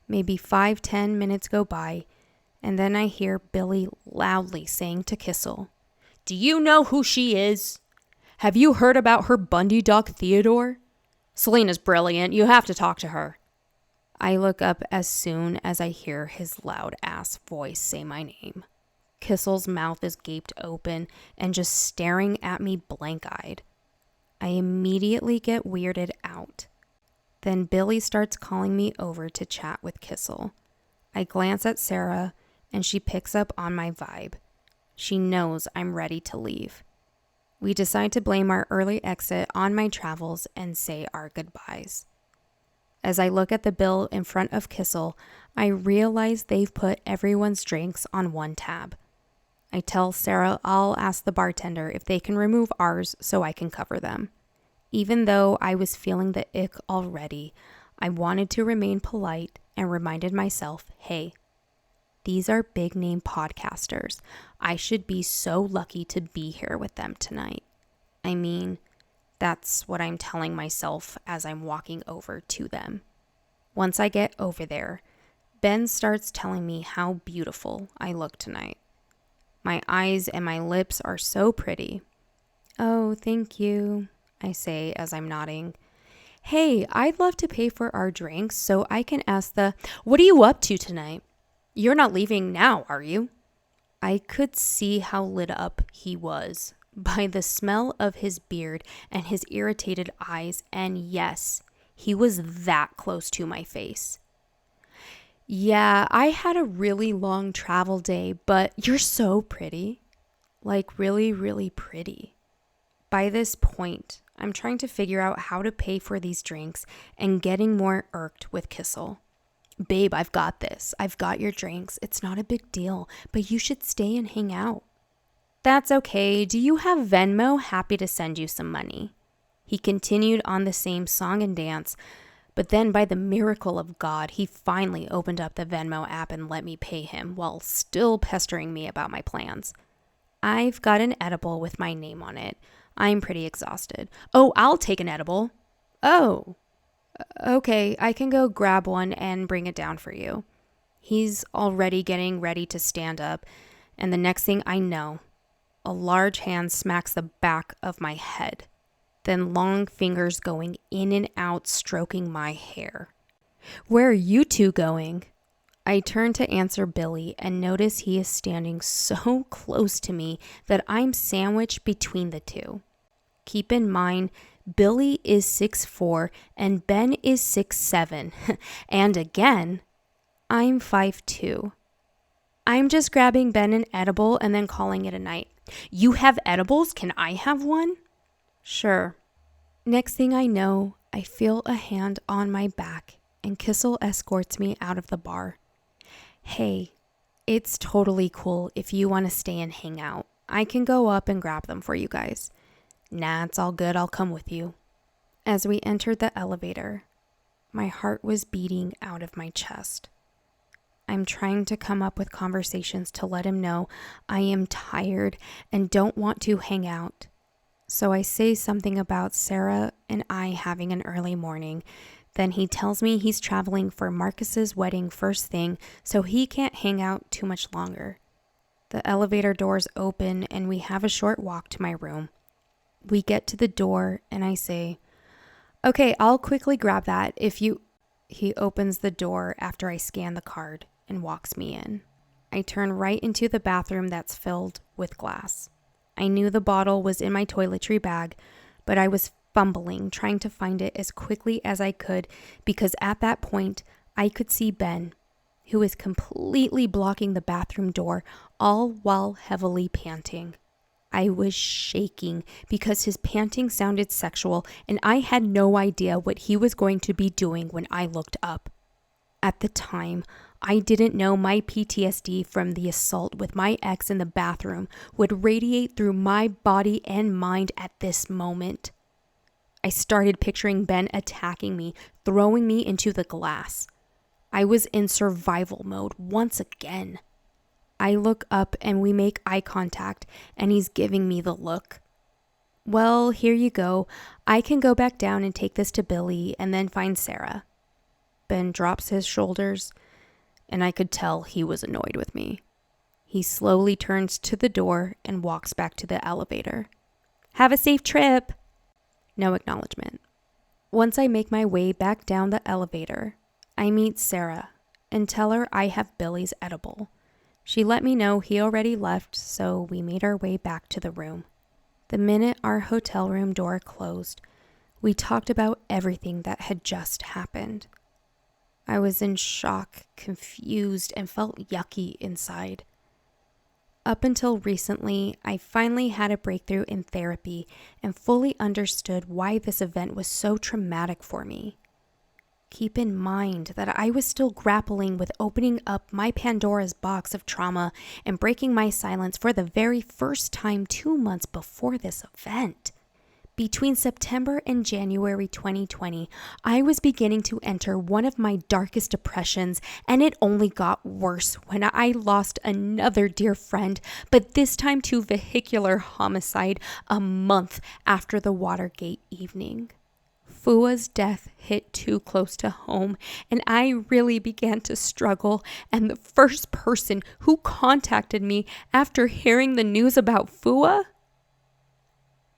Maybe 5-10 minutes go by, and then I hear Billy loudly saying to Kissel, "Do you know who she is? Have you heard about her Bundy dog Theodore? Selena's brilliant. You have to talk to her." I look up as soon as I hear his loud ass voice say my name. Kissel's mouth is gaped open and just staring at me blank-eyed. I immediately get weirded out. Then Billy starts calling me over to chat with Kissel. I glance at Sarah, and she picks up on my vibe. She knows I'm ready to leave. We decide to blame our early exit on my travels and say our goodbyes. As I look at the bill in front of Kissel, I realize they've put everyone's drinks on one tab. I tell Sarah I'll ask the bartender if they can remove ours so I can cover them. Even though I was feeling the ick already, I wanted to remain polite and reminded myself, hey, these are big name podcasters. I should be so lucky to be here with them tonight. I mean, that's what I'm telling myself as I'm walking over to them. Once I get over there, Ben starts telling me how beautiful I look tonight. My eyes and my lips are so pretty. "Oh, thank you," I say as I'm nodding. "Hey, I'd love to pay for our drinks so I can ask what are you up to tonight? You're not leaving now, are you?" I could see how lit up he was by the smell of his beard and his irritated eyes, and yes, he was that close to my face. "Yeah, I had a really long travel day, but you're so pretty. Like really, really pretty." By this point, I'm trying to figure out how to pay for these drinks and getting more irked with Kissel. "Babe, I've got this. I've got your drinks. It's not a big deal, but you should stay and hang out." "That's okay. Do you have Venmo? Happy to send you some money." He continued on the same song and dance, but then by the miracle of God, he finally opened up the Venmo app and let me pay him while still pestering me about my plans. I've got an edible with my name on it. I'm pretty exhausted. "Oh, I'll take an edible." "Oh, okay, I can go grab one and bring it down for you." He's already getting ready to stand up, and the next thing I know, a large hand smacks the back of my head, then long fingers going in and out stroking my hair. "Where are you two going?" I turn to answer Billy and notice he is standing so close to me that I'm sandwiched between the two. Keep in mind, Billy is 6'4" and Ben is 6'7", and again, I'm 5'2". I'm just grabbing Ben an edible and then calling it a night. You have edibles? Can I have one? Sure. Next thing I know, I feel a hand on my back and Kissel escorts me out of the bar. Hey, it's totally cool if you want to stay and hang out. I can go up and grab them for you guys. Nah, it's all good. I'll come with you. As we entered the elevator, my heart was beating out of my chest. I'm trying to come up with conversations to let him know I am tired and don't want to hang out. So I say something about Sarah and I having an early morning. Then he tells me he's traveling for Marcus's wedding first thing, so he can't hang out too much longer. The elevator doors open and we have a short walk to my room. We get to the door and I say, "Okay, I'll quickly grab that if you..." He opens the door after I scan the card and walks me in. I turn right into the bathroom that's filled with glass. I knew the bottle was in my toiletry bag, but I was fumbling, trying to find it as quickly as I could because at that point, I could see Ben, who is completely blocking the bathroom door, all while heavily panting. I was shaking because his panting sounded sexual and I had no idea what he was going to be doing when I looked up. At the time, I didn't know my PTSD from the assault with my ex in the bathroom would radiate through my body and mind at this moment. I started picturing Ben attacking me, throwing me into the glass. I was in survival mode once again. I look up and we make eye contact and he's giving me the look. Well, here you go. I can go back down and take this to Billy and then find Sarah. Ben drops his shoulders and I could tell he was annoyed with me. He slowly turns to the door and walks back to the elevator. Have a safe trip. No acknowledgement. Once I make my way back down the elevator, I meet Sarah and tell her I have Billy's edible. She let me know he already left, so we made our way back to the room. The minute our hotel room door closed, we talked about everything that had just happened. I was in shock, confused, and felt yucky inside. Up until recently, I finally had a breakthrough in therapy and fully understood why this event was so traumatic for me. Keep in mind that I was still grappling with opening up my Pandora's box of trauma and breaking my silence for the very first time 2 months before this event. Between September and January 2020, I was beginning to enter one of my darkest depressions, and it only got worse when I lost another dear friend, but this time to vehicular homicide a month after the Watergate evening. Fua's death hit too close to home, and I really began to struggle, and the first person who contacted me after hearing the news about Fua?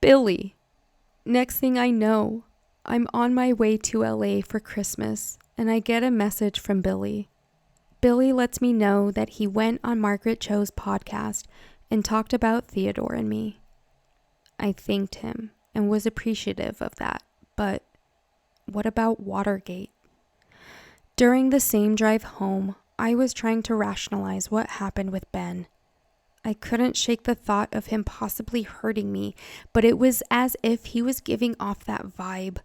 Billy. Next thing I know, I'm on my way to LA for Christmas, and I get a message from Billy. Billy lets me know that he went on Margaret Cho's podcast and talked about Theodore and me. I thanked him and was appreciative of that, but what about Watergate? During the same drive home, I was trying to rationalize what happened with Ben. I couldn't shake the thought of him possibly hurting me, but it was as if he was giving off that vibe.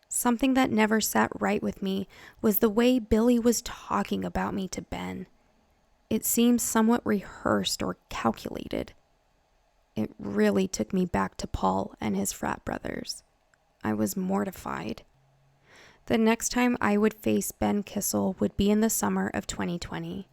Something that never sat right with me was the way Billy was talking about me to Ben. It seemed somewhat rehearsed or calculated. It really took me back to Paul and his frat brothers. I was mortified. The next time I would face Ben Kissel would be in the summer of 2020.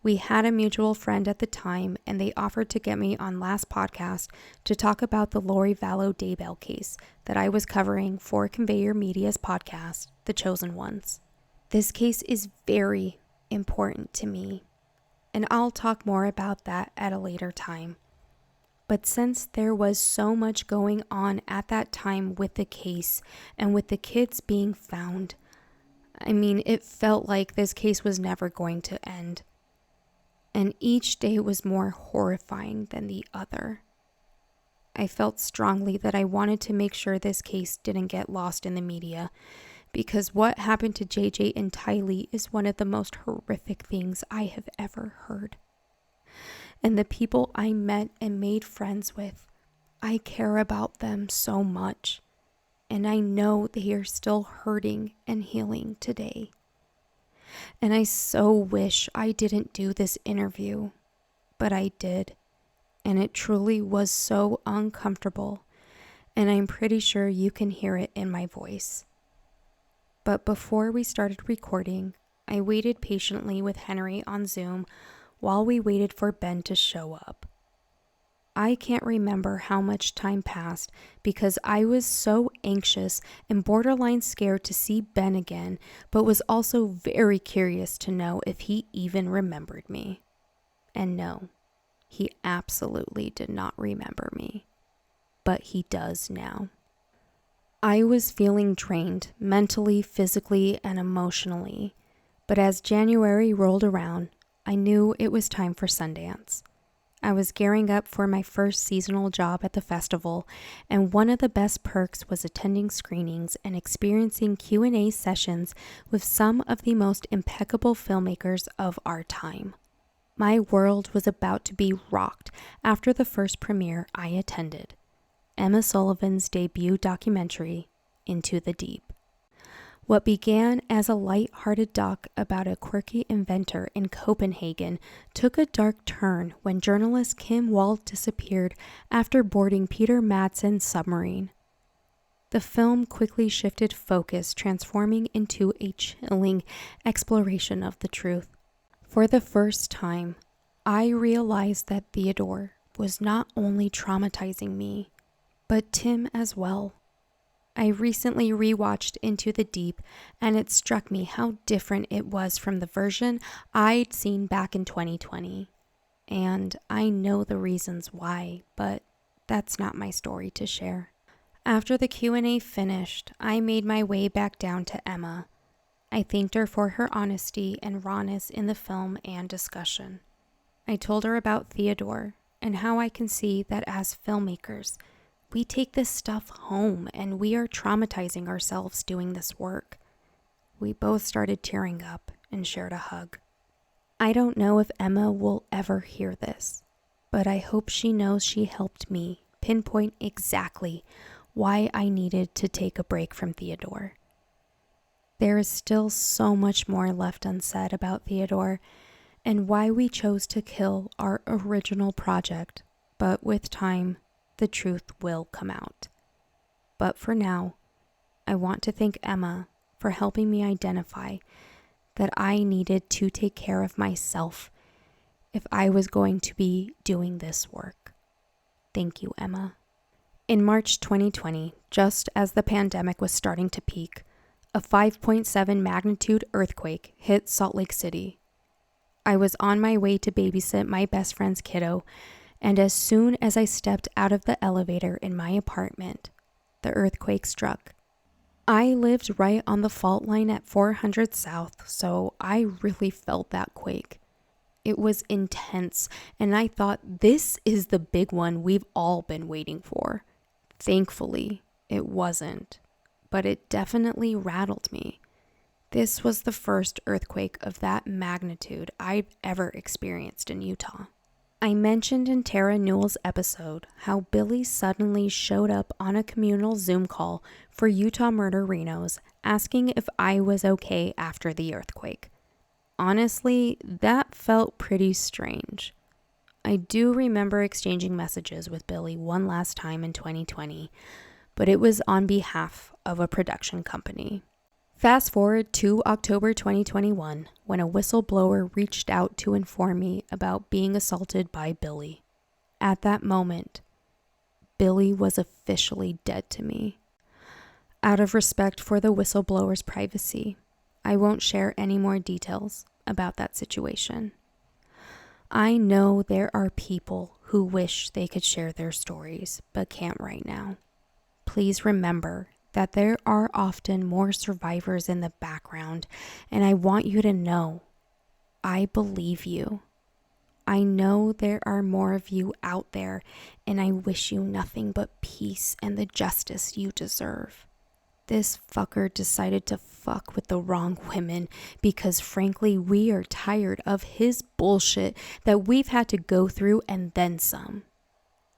We had a mutual friend at the time, and they offered to get me on last podcast to talk about the Lori Vallow Daybell case that I was covering for Conveyor Media's podcast, The Chosen Ones. This case is very important to me, and I'll talk more about that at a later time. But since there was so much going on at that time with the case and with the kids being found, it felt like this case was never going to end. And each day was more horrifying than the other. I felt strongly that I wanted to make sure this case didn't get lost in the media, because what happened to JJ and Tylee is one of the most horrific things I have ever heard. and the people I met and made friends with. I care about them so much, and I know they are still hurting and healing today. And I so wish I didn't do this interview, but I did, and it truly was so uncomfortable, and I'm pretty sure you can hear it in my voice. But before we started recording, I waited patiently with Henry on Zoom while we waited for Ben to show up. I can't remember how much time passed because I was so anxious and borderline scared to see Ben again, but was also very curious to know if he even remembered me. And no, he absolutely did not remember me, but he does now. I was feeling drained mentally, physically, and emotionally, but as January rolled around, I knew it was time for Sundance. I was gearing up for my first seasonal job at the festival, and one of the best perks was attending screenings and experiencing Q&A sessions with some of the most impeccable filmmakers of our time. My world was about to be rocked after the first premiere I attended, Emma Sullivan's debut documentary, Into the Deep. What began as a light-hearted doc about a quirky inventor in Copenhagen took a dark turn when journalist Kim Wall disappeared after boarding Peter Madsen's submarine. The film quickly shifted focus, transforming into a chilling exploration of the truth. For the first time, I realized that Theodore was not only traumatizing me, but Tim as well. I recently rewatched Into the Deep, and it struck me how different it was from the version I'd seen back in 2020. And I know the reasons why, but that's not my story to share. After the Q&A finished, I made my way back down to Emma. I thanked her for her honesty and rawness in the film and discussion. I told her about Theodore and how I can see that as filmmakers, we take this stuff home and we are traumatizing ourselves doing this work. We both started tearing up and shared a hug. I don't know if Emma will ever hear this, but I hope she knows she helped me pinpoint exactly why I needed to take a break from Theodore. There is still so much more left unsaid about Theodore and why we chose to kill our original project, but with time, the truth will come out. But for now, I want to thank Emma for helping me identify that I needed to take care of myself if I was going to be doing this work. Thank you, Emma. In March 2020, just as the pandemic was starting to peak, a 5.7 magnitude earthquake hit Salt Lake City. I was on my way to babysit my best friend's kiddo, and as soon as I stepped out of the elevator in my apartment, the earthquake struck. I lived right on the fault line at 400 South, so I really felt that quake. It was intense, and I thought this is the big one we've all been waiting for. Thankfully, it wasn't, but it definitely rattled me. This was the first earthquake of that magnitude I've ever experienced in Utah. I mentioned in Tara Newell's episode how Billy suddenly showed up on a communal Zoom call for Utah Murderinos asking if I was okay after the earthquake. Honestly, that felt pretty strange. I do remember exchanging messages with Billy one last time in 2020, but it was on behalf of a production company. Fast forward to October 2021, when a whistleblower reached out to inform me about being assaulted by Billy. At that moment, Billy was officially dead to me. Out of respect for the whistleblower's privacy, I won't share any more details about that situation. I know there are people who wish they could share their stories, but can't right now. Please remember that there are often more survivors in the background, and I want you to know, I believe you. I know there are more of you out there, and I wish you nothing but peace and the justice you deserve. This fucker decided to fuck with the wrong women because frankly, we are tired of his bullshit that we've had to go through and then some.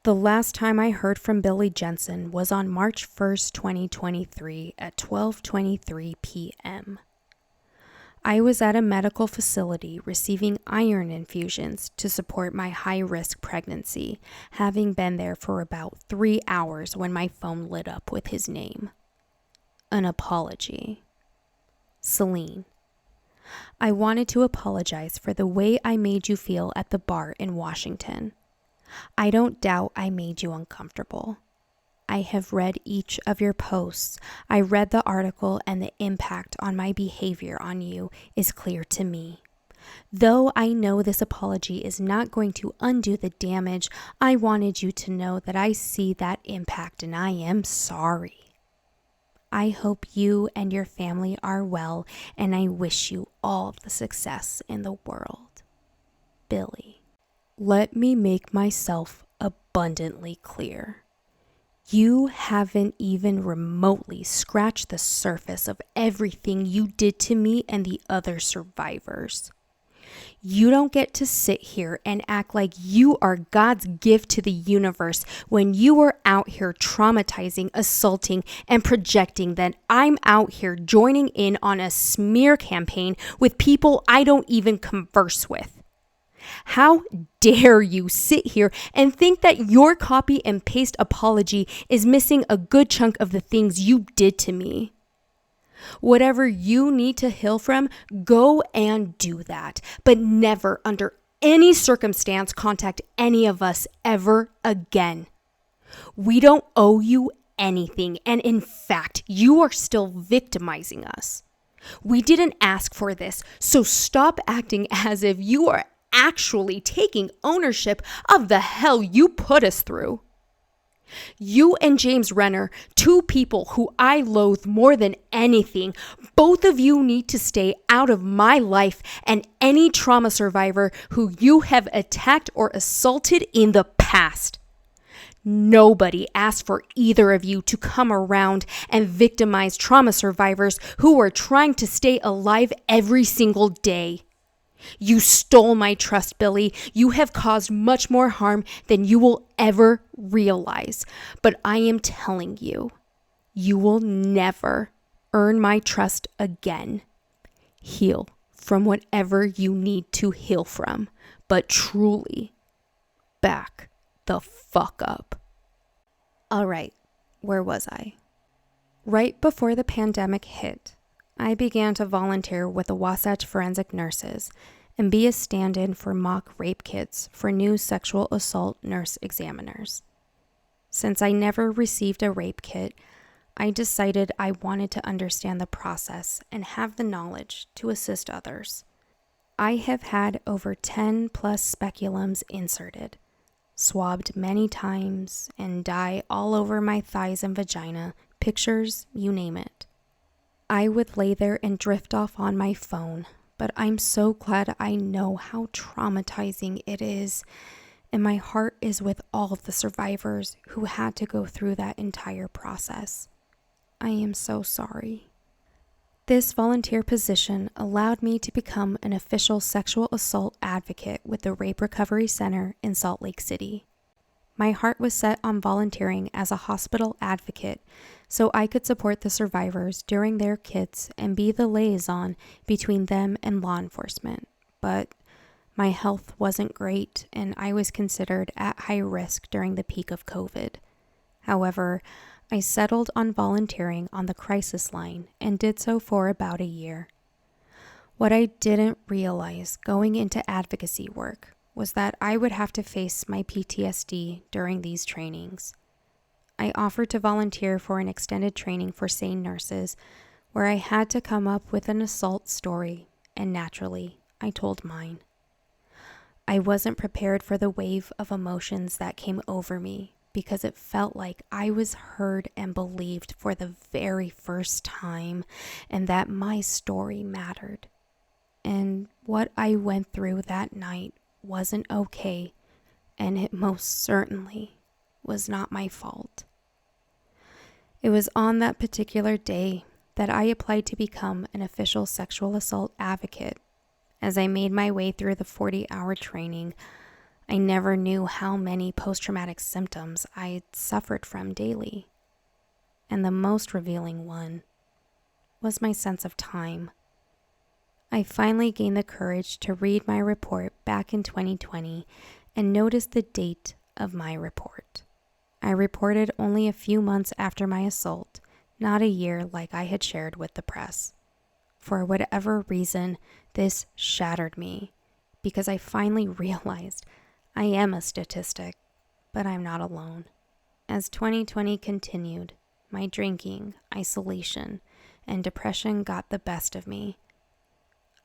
The last time I heard from Billy Jensen was on March 1st, 2023 at 12:23 p.m. I was at a medical facility receiving iron infusions to support my high-risk pregnancy, having been there for about 3 hours when my phone lit up with his name. An apology. Celene. I wanted to apologize for the way I made you feel at the bar in Washington. I don't doubt I made you uncomfortable. I have read each of your posts. I read the article, and the impact on my behavior on you is clear to me. Though I know this apology is not going to undo the damage, I wanted you to know that I see that impact and I am sorry. I hope you and your family are well, and I wish you all the success in the world. Billy. Let me make myself abundantly clear. You haven't even remotely scratched the surface of everything you did to me and the other survivors. You don't get to sit here and act like you are God's gift to the universe when you are out here traumatizing, assaulting, and projecting that I'm out here joining in on a smear campaign with people I don't even converse with. How dare you sit here and think that your copy and paste apology is missing a good chunk of the things you did to me? Whatever you need to heal from, go and do that. But never, under any circumstance, contact any of us ever again. We don't owe you anything. And in fact, you are still victimizing us. We didn't ask for this, so stop acting as if you are actually taking ownership of the hell you put us through. You and James Renner, two people who I loathe more than anything, both of you need to stay out of my life and any trauma survivor who you have attacked or assaulted in the past. Nobody asked for either of you to come around and victimize trauma survivors who are trying to stay alive every single day. You stole my trust, Billy. You have caused much more harm than you will ever realize. But I am telling you, you will never earn my trust again. Heal from whatever you need to heal from, but truly back the fuck up. All right, where was I? Right before the pandemic hit, I began to volunteer with the Wasatch Forensic Nurses and be a stand-in for mock rape kits for new sexual assault nurse examiners. Since I never received a rape kit, I decided I wanted to understand the process and have the knowledge to assist others. I have had over 10 plus speculums inserted, swabbed many times, and dye all over my thighs and vagina, pictures, you name it. I would lay there and drift off on my phone, but I'm so glad I know how traumatizing it is, and my heart is with all of the survivors who had to go through that entire process. I am so sorry. This volunteer position allowed me to become an official sexual assault advocate with the Rape Recovery Center in Salt Lake City. My heart was set on volunteering as a hospital advocate so I could support the survivors during their kits and be the liaison between them and law enforcement. But my health wasn't great and I was considered at high risk during the peak of COVID. However, I settled on volunteering on the crisis line and did so for about a year. What I didn't realize going into advocacy work was that I would have to face my PTSD during these trainings. I offered to volunteer for an extended training for SANE nurses where I had to come up with an assault story, and naturally, I told mine. I wasn't prepared for the wave of emotions that came over me because it felt like I was heard and believed for the very first time and that my story mattered. And what I went through that night wasn't okay, and it most certainly was not my fault. It was on that particular day that I applied to become an official sexual assault advocate. As I made my way through the 40-hour training, I never knew how many post-traumatic symptoms I suffered from daily. And the most revealing one was my sense of time. I finally gained the courage to read my report back in 2020 and noticed the date of my report. I reported only a few months after my assault, not a year like I had shared with the press. For whatever reason, this shattered me because I finally realized I am a statistic, but I'm not alone. As 2020 continued, my drinking, isolation, and depression got the best of me.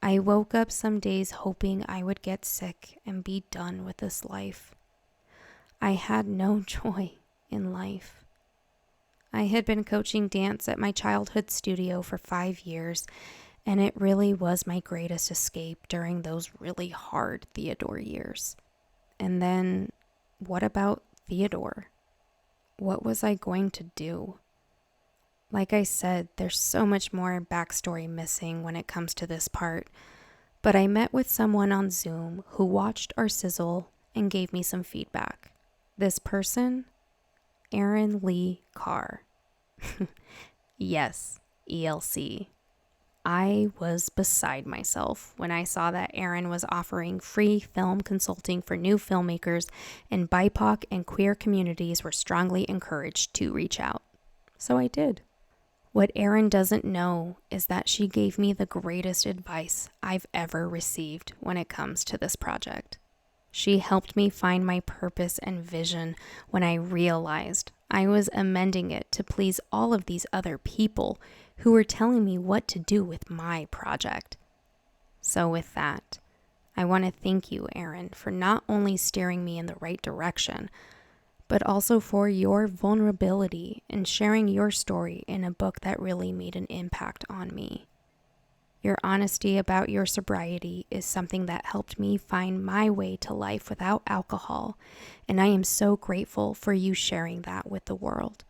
I woke up some days hoping I would get sick and be done with this life. I had no joy in life. I had been coaching dance at my childhood studio for 5 years, and it really was my greatest escape during those really hard Theodore years. And then, what about Theodore? What was I going to do? Like I said, there's so much more backstory missing when it comes to this part, but I met with someone on Zoom who watched our sizzle and gave me some feedback. This person? Erin Lee Carr. Yes, ELC. I was beside myself when I saw that Erin was offering free film consulting for new filmmakers, and BIPOC and queer communities were strongly encouraged to reach out. So I did. What Erin doesn't know is that she gave me the greatest advice I've ever received when it comes to this project. She helped me find my purpose and vision when I realized I was amending it to please all of these other people who were telling me what to do with my project. So with that, I want to thank you, Erin, for not only steering me in the right direction, but also for your vulnerability and sharing your story in a book that really made an impact on me. Your honesty about your sobriety is something that helped me find my way to life without alcohol, and I am so grateful for you sharing that with the world.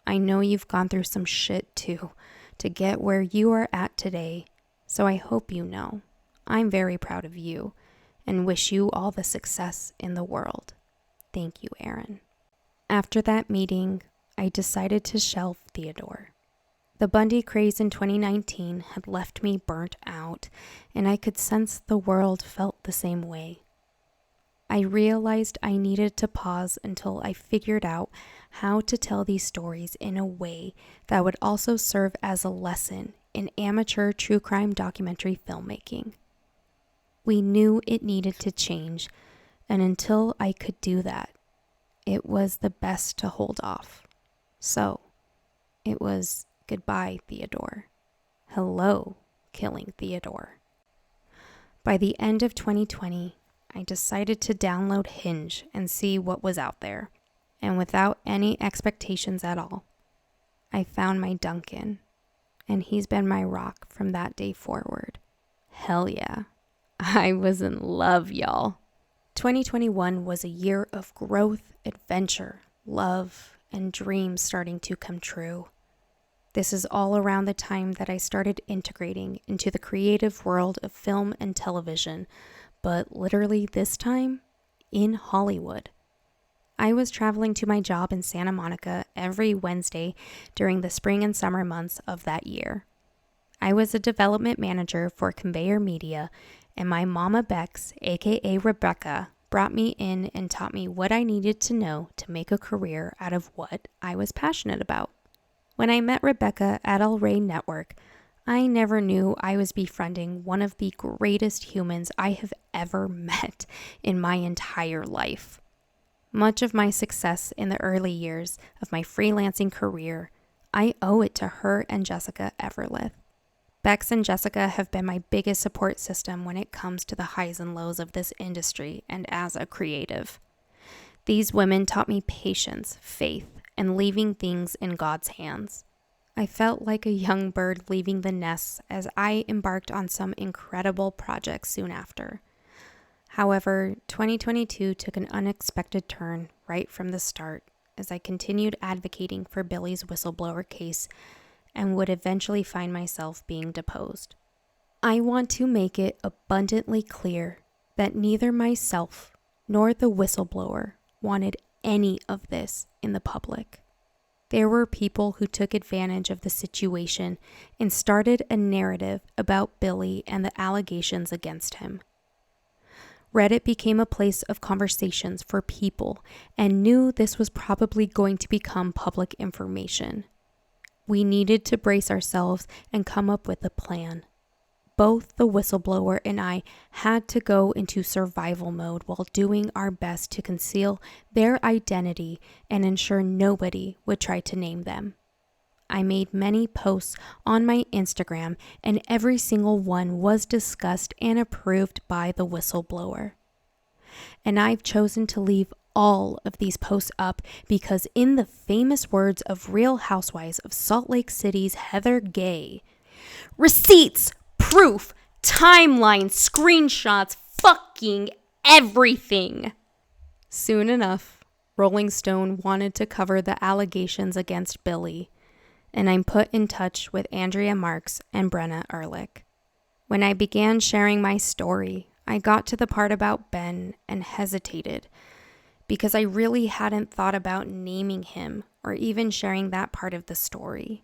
I know you've gone through some shit too to get where you are at today, so I hope you know I'm very proud of you and wish you all the success in the world. Thank you, Erin. After that meeting, I decided to shelve Theodore. The Bundy craze in 2019 had left me burnt out, and I could sense the world felt the same way. I realized I needed to pause until I figured out how to tell these stories in a way that would also serve as a lesson in amateur true crime documentary filmmaking. We knew it needed to change, and until I could do that, it was the best to hold off. So, it was goodbye, Theodore. Hello, killing Theodore. By the end of 2020, I decided to download Hinge and see what was out there. And without any expectations at all, I found my Duncan, and he's been my rock from that day forward. Hell yeah. I was in love, y'all. 2021 was a year of growth, adventure, love, and dreams starting to come true. This is all around the time that I started integrating into the creative world of film and television, but literally this time, in Hollywood. I was traveling to my job in Santa Monica every Wednesday during the spring and summer months of that year. I was a development manager for Conveyor Media, and my mama Bex, aka Rebecca, brought me in and taught me what I needed to know to make a career out of what I was passionate about. When I met Rebecca at El Rey Network, I never knew I was befriending one of the greatest humans I have ever met in my entire life. Much of my success in the early years of my freelancing career, I owe it to her and Jessica Everlith. Bex and Jessica have been my biggest support system when it comes to the highs and lows of this industry and as a creative. These women taught me patience, faith, and leaving things in God's hands. I felt like a young bird leaving the nest as I embarked on some incredible projects soon after. However, 2022 took an unexpected turn right from the start, as I continued advocating for Billy's whistleblower case and would eventually find myself being deposed. I want to make it abundantly clear that neither myself nor the whistleblower wanted any of this in the public. There were people who took advantage of the situation and started a narrative about Billy and the allegations against him. Reddit became a place of conversations for people and knew this was probably going to become public information. We needed to brace ourselves and come up with a plan. Both the whistleblower and I had to go into survival mode while doing our best to conceal their identity and ensure nobody would try to name them. I made many posts on my Instagram, and every single one was discussed and approved by the whistleblower. And I've chosen to leave all of these posts up because, in the famous words of Real Housewives of Salt Lake City's Heather Gay, receipts, proof, timeline, screenshots, fucking everything. Soon enough, Rolling Stone wanted to cover the allegations against Billy, and I'm put in touch with Andrea Marks and Brenna Ehrlich. When I began sharing my story, I got to the part about Ben and hesitated because I really hadn't thought about naming him or even sharing that part of the story.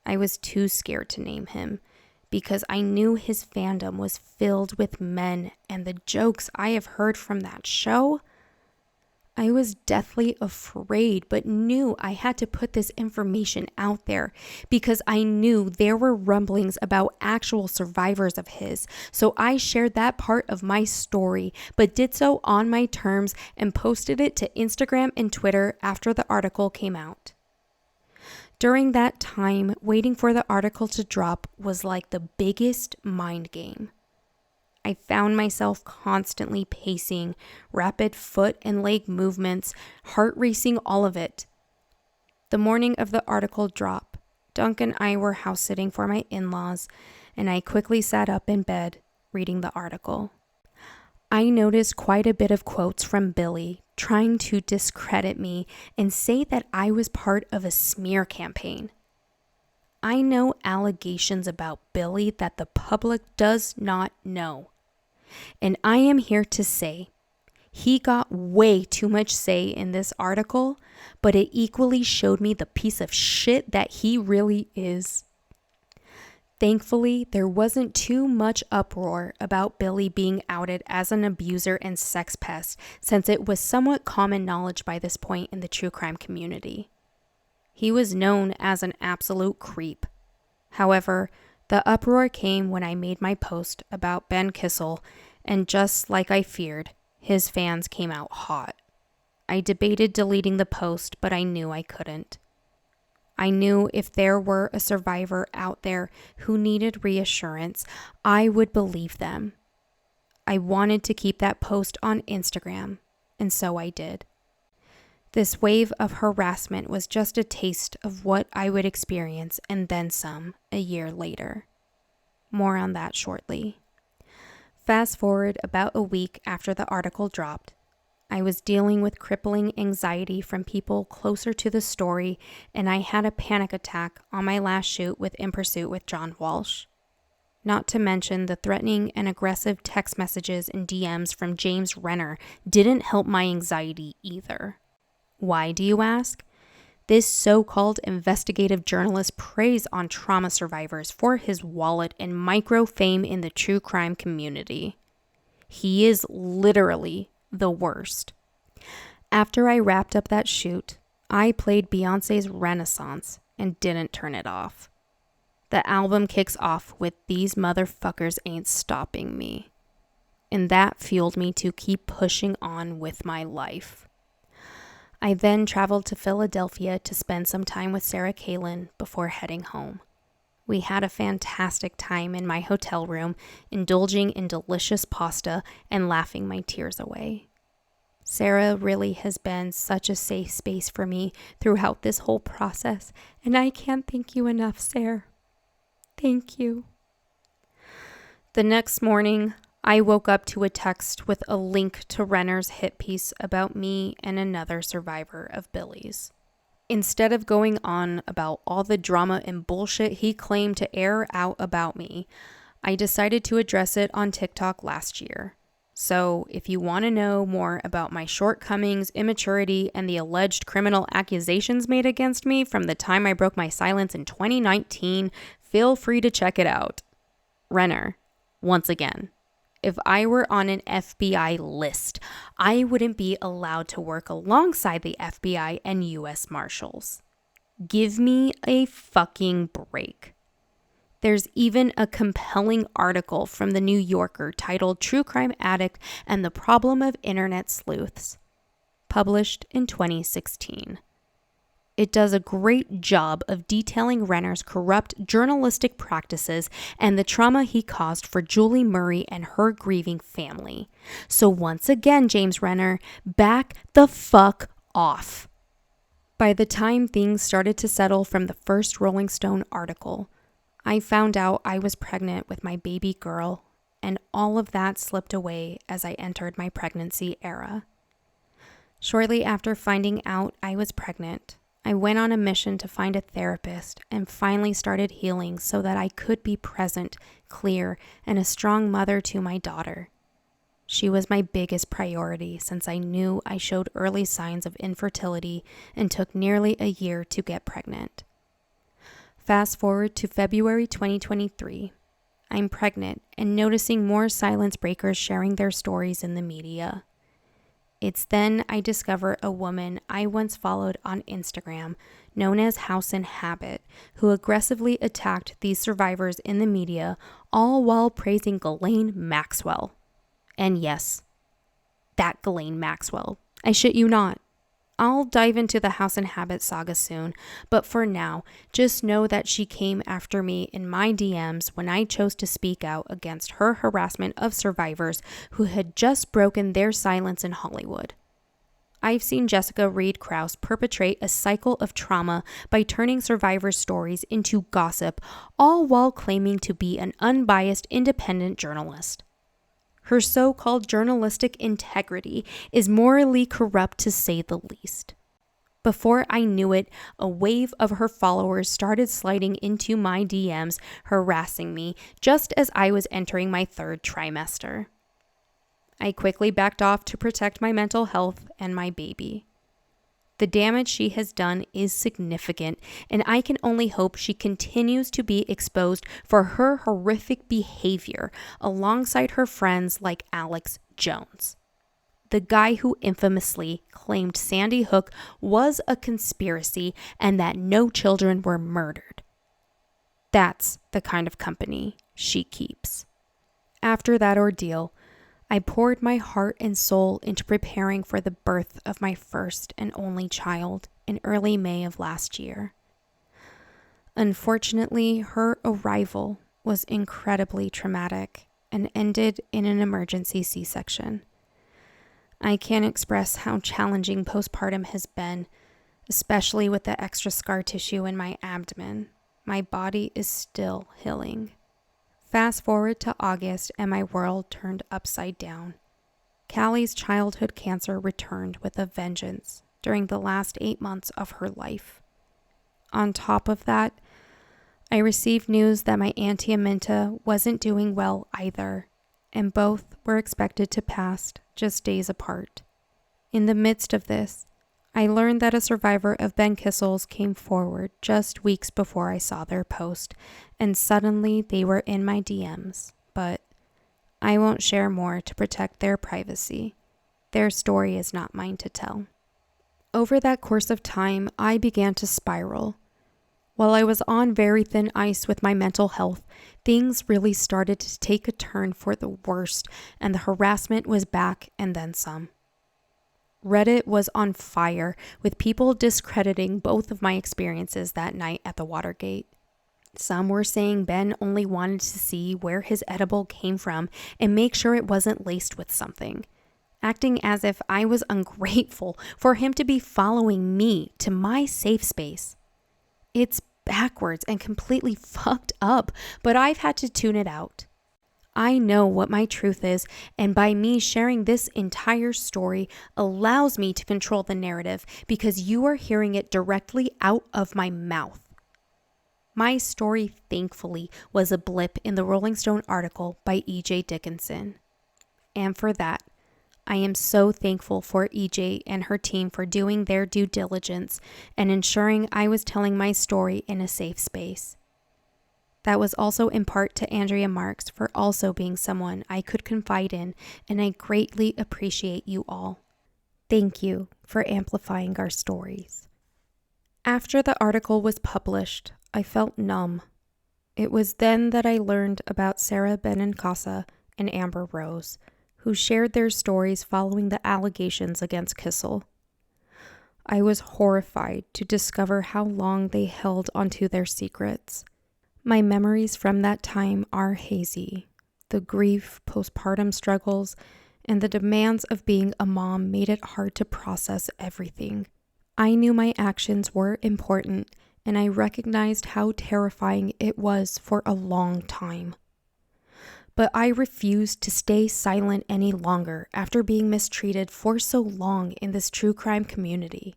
I was too scared to name him because I knew his fandom was filled with men, and the jokes I have heard from that show. I was deathly afraid, but knew I had to put this information out there because I knew there were rumblings about actual survivors of his. So I shared that part of my story, but did so on my terms and posted it to Instagram and Twitter after the article came out. During that time, waiting for the article to drop was like the biggest mind game. I found myself constantly pacing, rapid foot and leg movements, heart racing, all of it. The morning of the article drop, Dunk and I were house sitting for my in-laws, and I quickly sat up in bed, reading the article. I noticed quite a bit of quotes from Billy trying to discredit me and say that I was part of a smear campaign. I know allegations about Billy that the public does not know. And I am here to say he got way too much say in this article, but it equally showed me the piece of shit that he really is. Thankfully, there wasn't too much uproar about Billy being outed as an abuser and sex pest, since it was somewhat common knowledge by this point in the true crime community. He was known as an absolute creep. However, the uproar came when I made my post about Ben Kissel, and just like I feared, his fans came out hot. I debated deleting the post, but I knew I couldn't. I knew if there were a survivor out there who needed reassurance, I would believe them. I wanted to keep that post on Instagram, and so I did. This wave of harassment was just a taste of what I would experience, and then some, a year later. More on that shortly. Fast forward about a week after the article dropped. I was dealing with crippling anxiety from people closer to the story, and I had a panic attack on my last shoot with In Pursuit with John Walsh. Not to mention the threatening and aggressive text messages and DMs from James Renner didn't help my anxiety either. Why, do you ask? This so-called investigative journalist preys on trauma survivors for his wallet and micro fame in the true crime community. He is literally the worst. After I wrapped up that shoot, I played Beyonce's Renaissance and didn't turn it off. The album kicks off with "These Motherfuckers Ain't Stopping Me," and that fueled me to keep pushing on with my life. I then traveled to Philadelphia to spend some time with Sarah Kalin before heading home. We had a fantastic time in my hotel room, indulging in delicious pasta and laughing my tears away. Sarah really has been such a safe space for me throughout this whole process, and I can't thank you enough, Sarah. Thank you. The next morning, I woke up to a text with a link to Renner's hit piece about me and another survivor of Billy's. Instead of going on about all the drama and bullshit he claimed to air out about me, I decided to address it on TikTok last year. So if you want to know more about my shortcomings, immaturity, and the alleged criminal accusations made against me from the time I broke my silence in 2019, feel free to check it out. Renner, once again, if I were on an FBI list, I wouldn't be allowed to work alongside the FBI and US Marshals. Give me a fucking break. There's even a compelling article from the New Yorker titled True Crime Addict and the Problem of Internet Sleuths, published in 2016. It does a great job of detailing Renner's corrupt journalistic practices and the trauma he caused for Julie Murray and her grieving family. So once again, James Renner, back the fuck off. By the time things started to settle from the first Rolling Stone article, I found out I was pregnant with my baby girl, and all of that slipped away as I entered my pregnancy era. Shortly after finding out I was pregnant, I went on a mission to find a therapist and finally started healing so that I could be present, clear, and a strong mother to my daughter. She was my biggest priority since I knew I showed early signs of infertility and took nearly a year to get pregnant. Fast forward to February 2023. I'm pregnant and noticing more silence breakers sharing their stories in the media. It's then I discover a woman I once followed on Instagram, known as House and Habit, who aggressively attacked these survivors in the media, all while praising Ghislaine Maxwell. And yes, that Ghislaine Maxwell. I shit you not. I'll dive into the House and Habit saga soon, but for now, just know that she came after me in my DMs when I chose to speak out against her harassment of survivors who had just broken their silence in Hollywood. I've seen Jessica Reed Krause perpetrate a cycle of trauma by turning survivors' stories into gossip, all while claiming to be an unbiased independent journalist. Her so-called journalistic integrity is morally corrupt to say the least. Before I knew it, a wave of her followers started sliding into my DMs, harassing me just as I was entering my third trimester. I quickly backed off to protect my mental health and my baby. The damage she has done is significant, and I can only hope she continues to be exposed for her horrific behavior alongside her friends like Alex Jones, the guy who infamously claimed Sandy Hook was a conspiracy and that no children were murdered. That's the kind of company she keeps. After that ordeal, I poured my heart and soul into preparing for the birth of my first and only child in early May of last year. Unfortunately, her arrival was incredibly traumatic and ended in an emergency C-section. I can't express how challenging postpartum has been, especially with the extra scar tissue in my abdomen. My body is still healing. Fast forward to August and my world turned upside down. Callie's childhood cancer returned with a vengeance during the last 8 months of her life. On top of that, I received news that my Auntie Aminta wasn't doing well either, and both were expected to pass just days apart. In the midst of this, I learned that a survivor of Ben Kissel's came forward just weeks before I saw their post, and suddenly they were in my DMs, but I won't share more to protect their privacy. Their story is not mine to tell. Over that course of time, I began to spiral. While I was on very thin ice with my mental health, things really started to take a turn for the worst, and the harassment was back and then some. Reddit was on fire, with people discrediting both of my experiences that night at the Watergate. Some were saying Ben only wanted to see where his edible came from and make sure it wasn't laced with something, acting as if I was ungrateful for him to be following me to my safe space. It's backwards and completely fucked up, but I've had to tune it out. I know what my truth is, and by me sharing this entire story allows me to control the narrative because you are hearing it directly out of my mouth. My story, thankfully, was a blip in the Rolling Stone article by E.J. Dickinson. And for that, I am so thankful for EJ and her team for doing their due diligence and ensuring I was telling my story in a safe space. That was also in part to Andrea Marks for also being someone I could confide in, and I greatly appreciate you all. Thank you for amplifying our stories. After the article was published, I felt numb. It was then that I learned about Sarah Benincasa and Amber Rose, who shared their stories following the allegations against Kissel. I was horrified to discover how long they held onto their secrets. My memories from that time are hazy. The grief, postpartum struggles, and the demands of being a mom made it hard to process everything. I knew my actions were important, and I recognized how terrifying it was for a long time. But I refused to stay silent any longer after being mistreated for so long in this true crime community.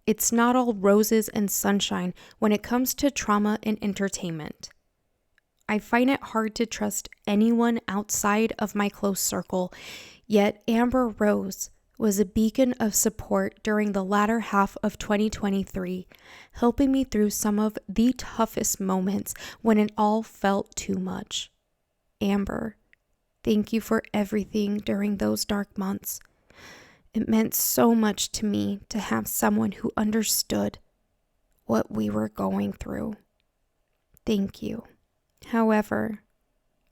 It's not all roses and sunshine when it comes to trauma and entertainment. I find it hard to trust anyone outside of my close circle, yet Amber Rose was a beacon of support during the latter half of 2023, helping me through some of the toughest moments when it all felt too much. Amber, thank you for everything during those dark months. It meant so much to me to have someone who understood what we were going through. Thank you. However,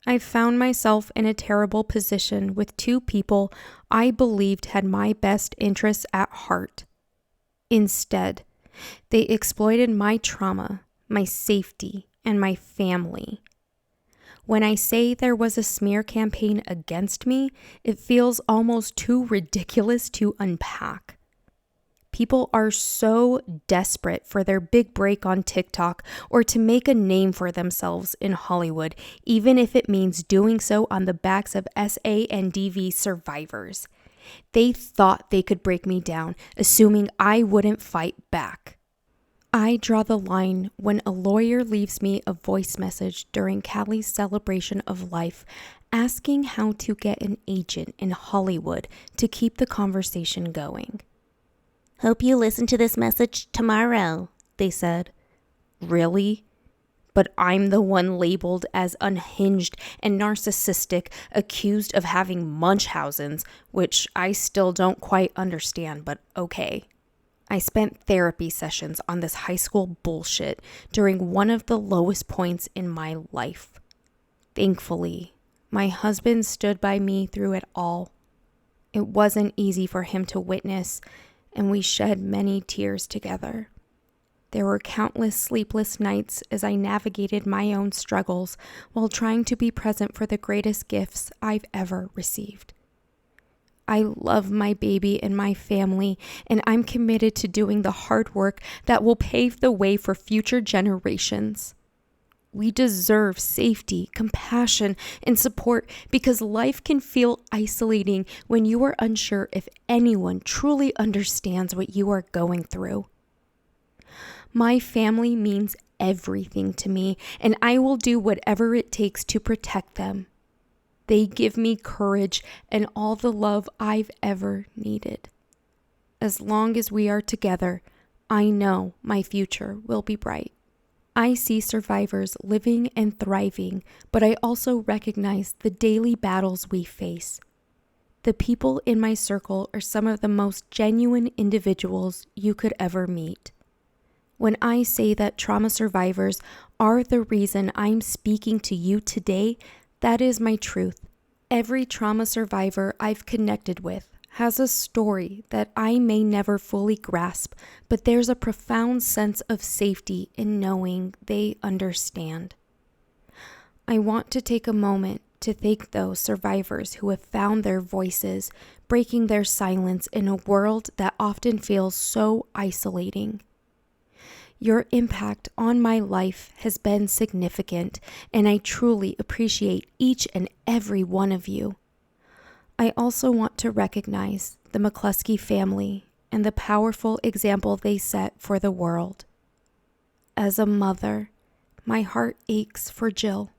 I found myself in a terrible position with two people I believed had my best interests at heart. Instead, they exploited my trauma, my safety, and my family. When I say there was a smear campaign against me, it feels almost too ridiculous to unpack. People are so desperate for their big break on TikTok or to make a name for themselves in Hollywood, even if it means doing so on the backs of SANDV survivors. They thought they could break me down, assuming I wouldn't fight back. I draw the line when a lawyer leaves me a voice message during Callie's celebration of life, asking how to get an agent in Hollywood to keep the conversation going. Hope you listen to this message tomorrow, they said. Really? But I'm the one labeled as unhinged and narcissistic, accused of having Munchausen's, which I still don't quite understand, but okay. I spent therapy sessions on this high school bullshit during one of the lowest points in my life. Thankfully, my husband stood by me through it all. It wasn't easy for him to witness, and we shed many tears together. There were countless sleepless nights as I navigated my own struggles while trying to be present for the greatest gifts I've ever received. I love my baby and my family, and I'm committed to doing the hard work that will pave the way for future generations. We deserve safety, compassion, and support because life can feel isolating when you are unsure if anyone truly understands what you are going through. My family means everything to me, and I will do whatever it takes to protect them. They give me courage and all the love I've ever needed. As long as we are together, I know my future will be bright. I see survivors living and thriving, but I also recognize the daily battles we face. The people in my circle are some of the most genuine individuals you could ever meet. When I say that trauma survivors are the reason I'm speaking to you today, that is my truth. Every trauma survivor I've connected with has a story that I may never fully grasp, but there's a profound sense of safety in knowing they understand. I want to take a moment to thank those survivors who have found their voices, breaking their silence in a world that often feels so isolating. Your impact on my life has been significant, and I truly appreciate each and every one of you. I also want to recognize the McCluskey family and the powerful example they set for the world. As a mother, my heart aches for Jill.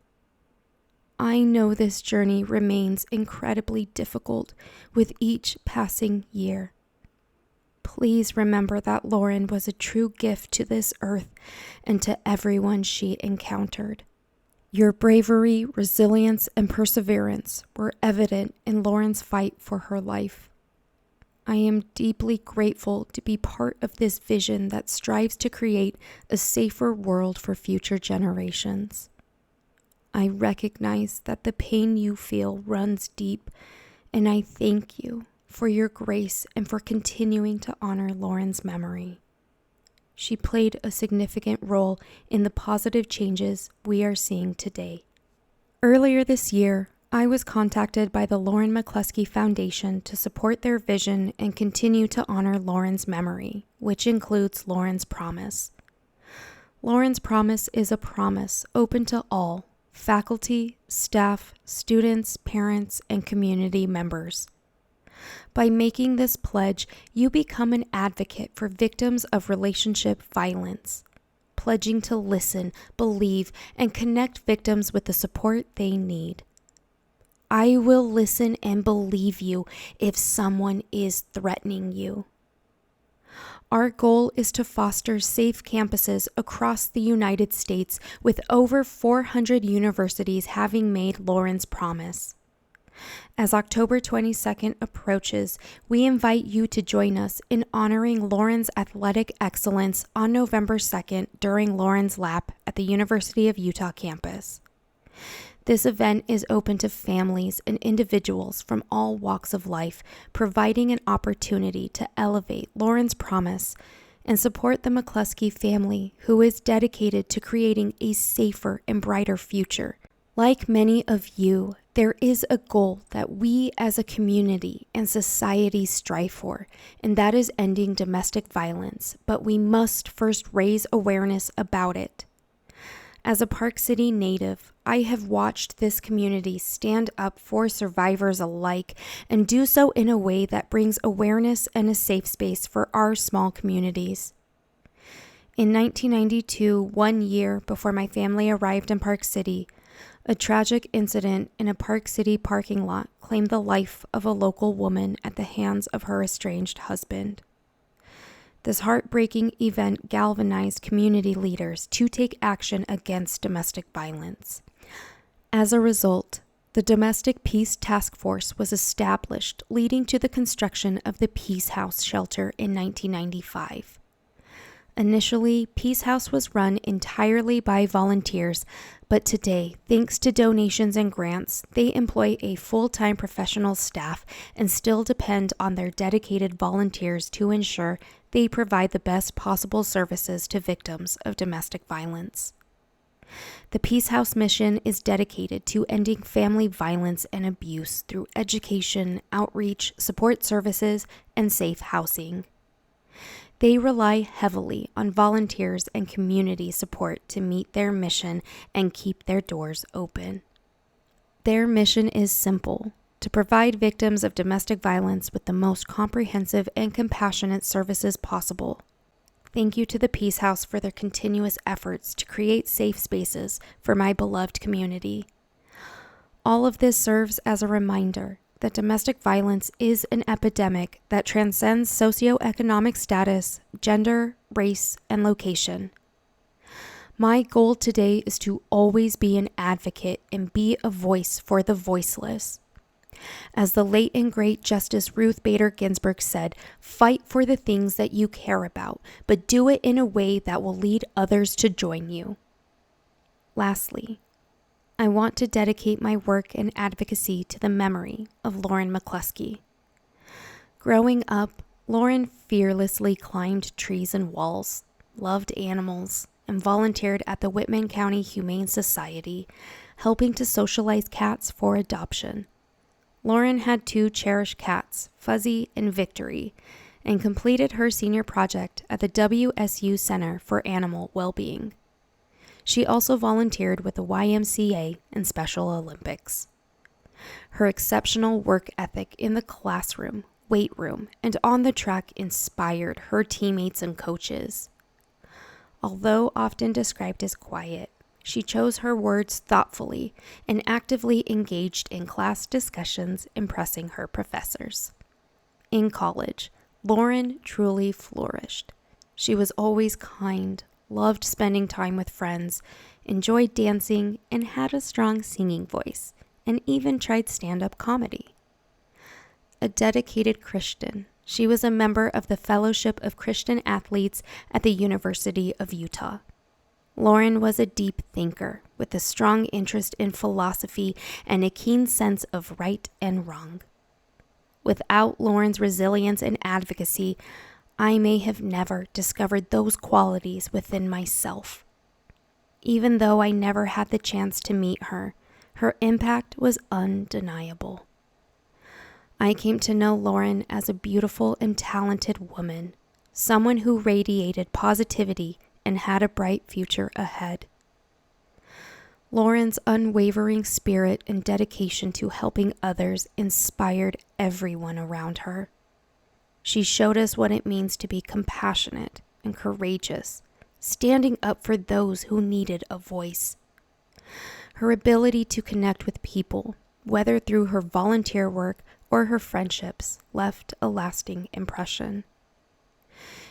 I know this journey remains incredibly difficult with each passing year. Please remember that Lauren was a true gift to this earth and to everyone she encountered. Your bravery, resilience, and perseverance were evident in Lauren's fight for her life. I am deeply grateful to be part of this vision that strives to create a safer world for future generations. I recognize that the pain you feel runs deep, and I thank you for your grace and for continuing to honor Lauren's memory. She played a significant role in the positive changes we are seeing today. Earlier this year, I was contacted by the Lauren McCluskey Foundation to support their vision and continue to honor Lauren's memory, which includes Lauren's Promise. Lauren's Promise is a promise open to all, faculty, staff, students, parents, and community members. By making this pledge, you become an advocate for victims of relationship violence, pledging to listen, believe, and connect victims with the support they need. I will listen and believe you if someone is threatening you. Our goal is to foster safe campuses across the United States, with over 400 universities having made Lauren's Promise. As October 22nd approaches, we invite you to join us in honoring Lauren's athletic excellence on November 2nd during Lauren's Lap at the University of Utah campus. This event is open to families and individuals from all walks of life, providing an opportunity to elevate Lauren's Promise and support the McCluskey family, who is dedicated to creating a safer and brighter future. Like many of you, there is a goal that we as a community and society strive for, and that is ending domestic violence, but we must first raise awareness about it. As a Park City native, I have watched this community stand up for survivors alike and do so in a way that brings awareness and a safe space for our small communities. In 1992, 1 year before my family arrived in Park City, a tragic incident in a Park City parking lot claimed the life of a local woman at the hands of her estranged husband. This heartbreaking event galvanized community leaders to take action against domestic violence. As a result, the Domestic Peace Task Force was established, leading to the construction of the Peace House shelter in 1995. Initially, Peace House was run entirely by volunteers, but today, thanks to donations and grants, they employ a full-time professional staff and still depend on their dedicated volunteers to ensure they provide the best possible services to victims of domestic violence. The Peace House mission is dedicated to ending family violence and abuse through education, outreach, support services, and safe housing. They rely heavily on volunteers and community support to meet their mission and keep their doors open. Their mission is simple: to provide victims of domestic violence with the most comprehensive and compassionate services possible. Thank you to the Peace House for their continuous efforts to create safe spaces for my beloved community. All of this serves as a reminder that domestic violence is an epidemic that transcends socioeconomic status, gender, race, and location. My goal today is to always be an advocate and be a voice for the voiceless. As the late and great Justice Ruth Bader Ginsburg said, fight for the things that you care about, but do it in a way that will lead others to join you. Lastly, I want to dedicate my work and advocacy to the memory of Lauren McCluskey. Growing up, Lauren fearlessly climbed trees and walls, loved animals, and volunteered at the Whitman County Humane Society, helping to socialize cats for adoption. Lauren had 2 cherished cats, Fuzzy and Victory, and completed her senior project at the WSU Center for Animal Wellbeing. She also volunteered with the YMCA and Special Olympics. Her exceptional work ethic in the classroom, weight room, and on the track inspired her teammates and coaches. Although often described as quiet, she chose her words thoughtfully and actively engaged in class discussions, impressing her professors. In college, Lauren truly flourished. She was always kind, loved spending time with friends, enjoyed dancing, and had a strong singing voice, and even tried stand-up comedy. A dedicated Christian, she was a member of the Fellowship of Christian Athletes at the University of Utah. Lauren was a deep thinker with a strong interest in philosophy and a keen sense of right and wrong. Without Lauren's resilience and advocacy, I may have never discovered those qualities within myself. Even though I never had the chance to meet her, her impact was undeniable. I came to know Lauren as a beautiful and talented woman, someone who radiated positivity and had a bright future ahead. Lauren's unwavering spirit and dedication to helping others inspired everyone around her. She showed us what it means to be compassionate and courageous, standing up for those who needed a voice. Her ability to connect with people, whether through her volunteer work or her friendships, left a lasting impression.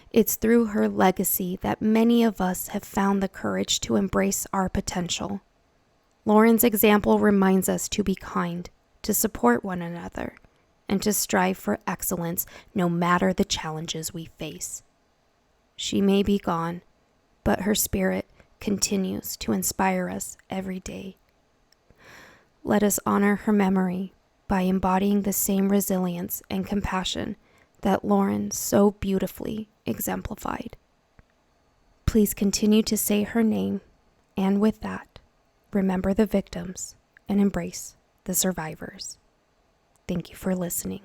It's through her legacy that many of us have found the courage to embrace our potential. Lauren's example reminds us to be kind, to support one another, and to strive for excellence no matter the challenges we face. She may be gone, but her spirit continues to inspire us every day. Let us honor her memory by embodying the same resilience and compassion that Lauren so beautifully exemplified. Please continue to say her name, and with that, remember the victims and embrace the survivors. Thank you for listening.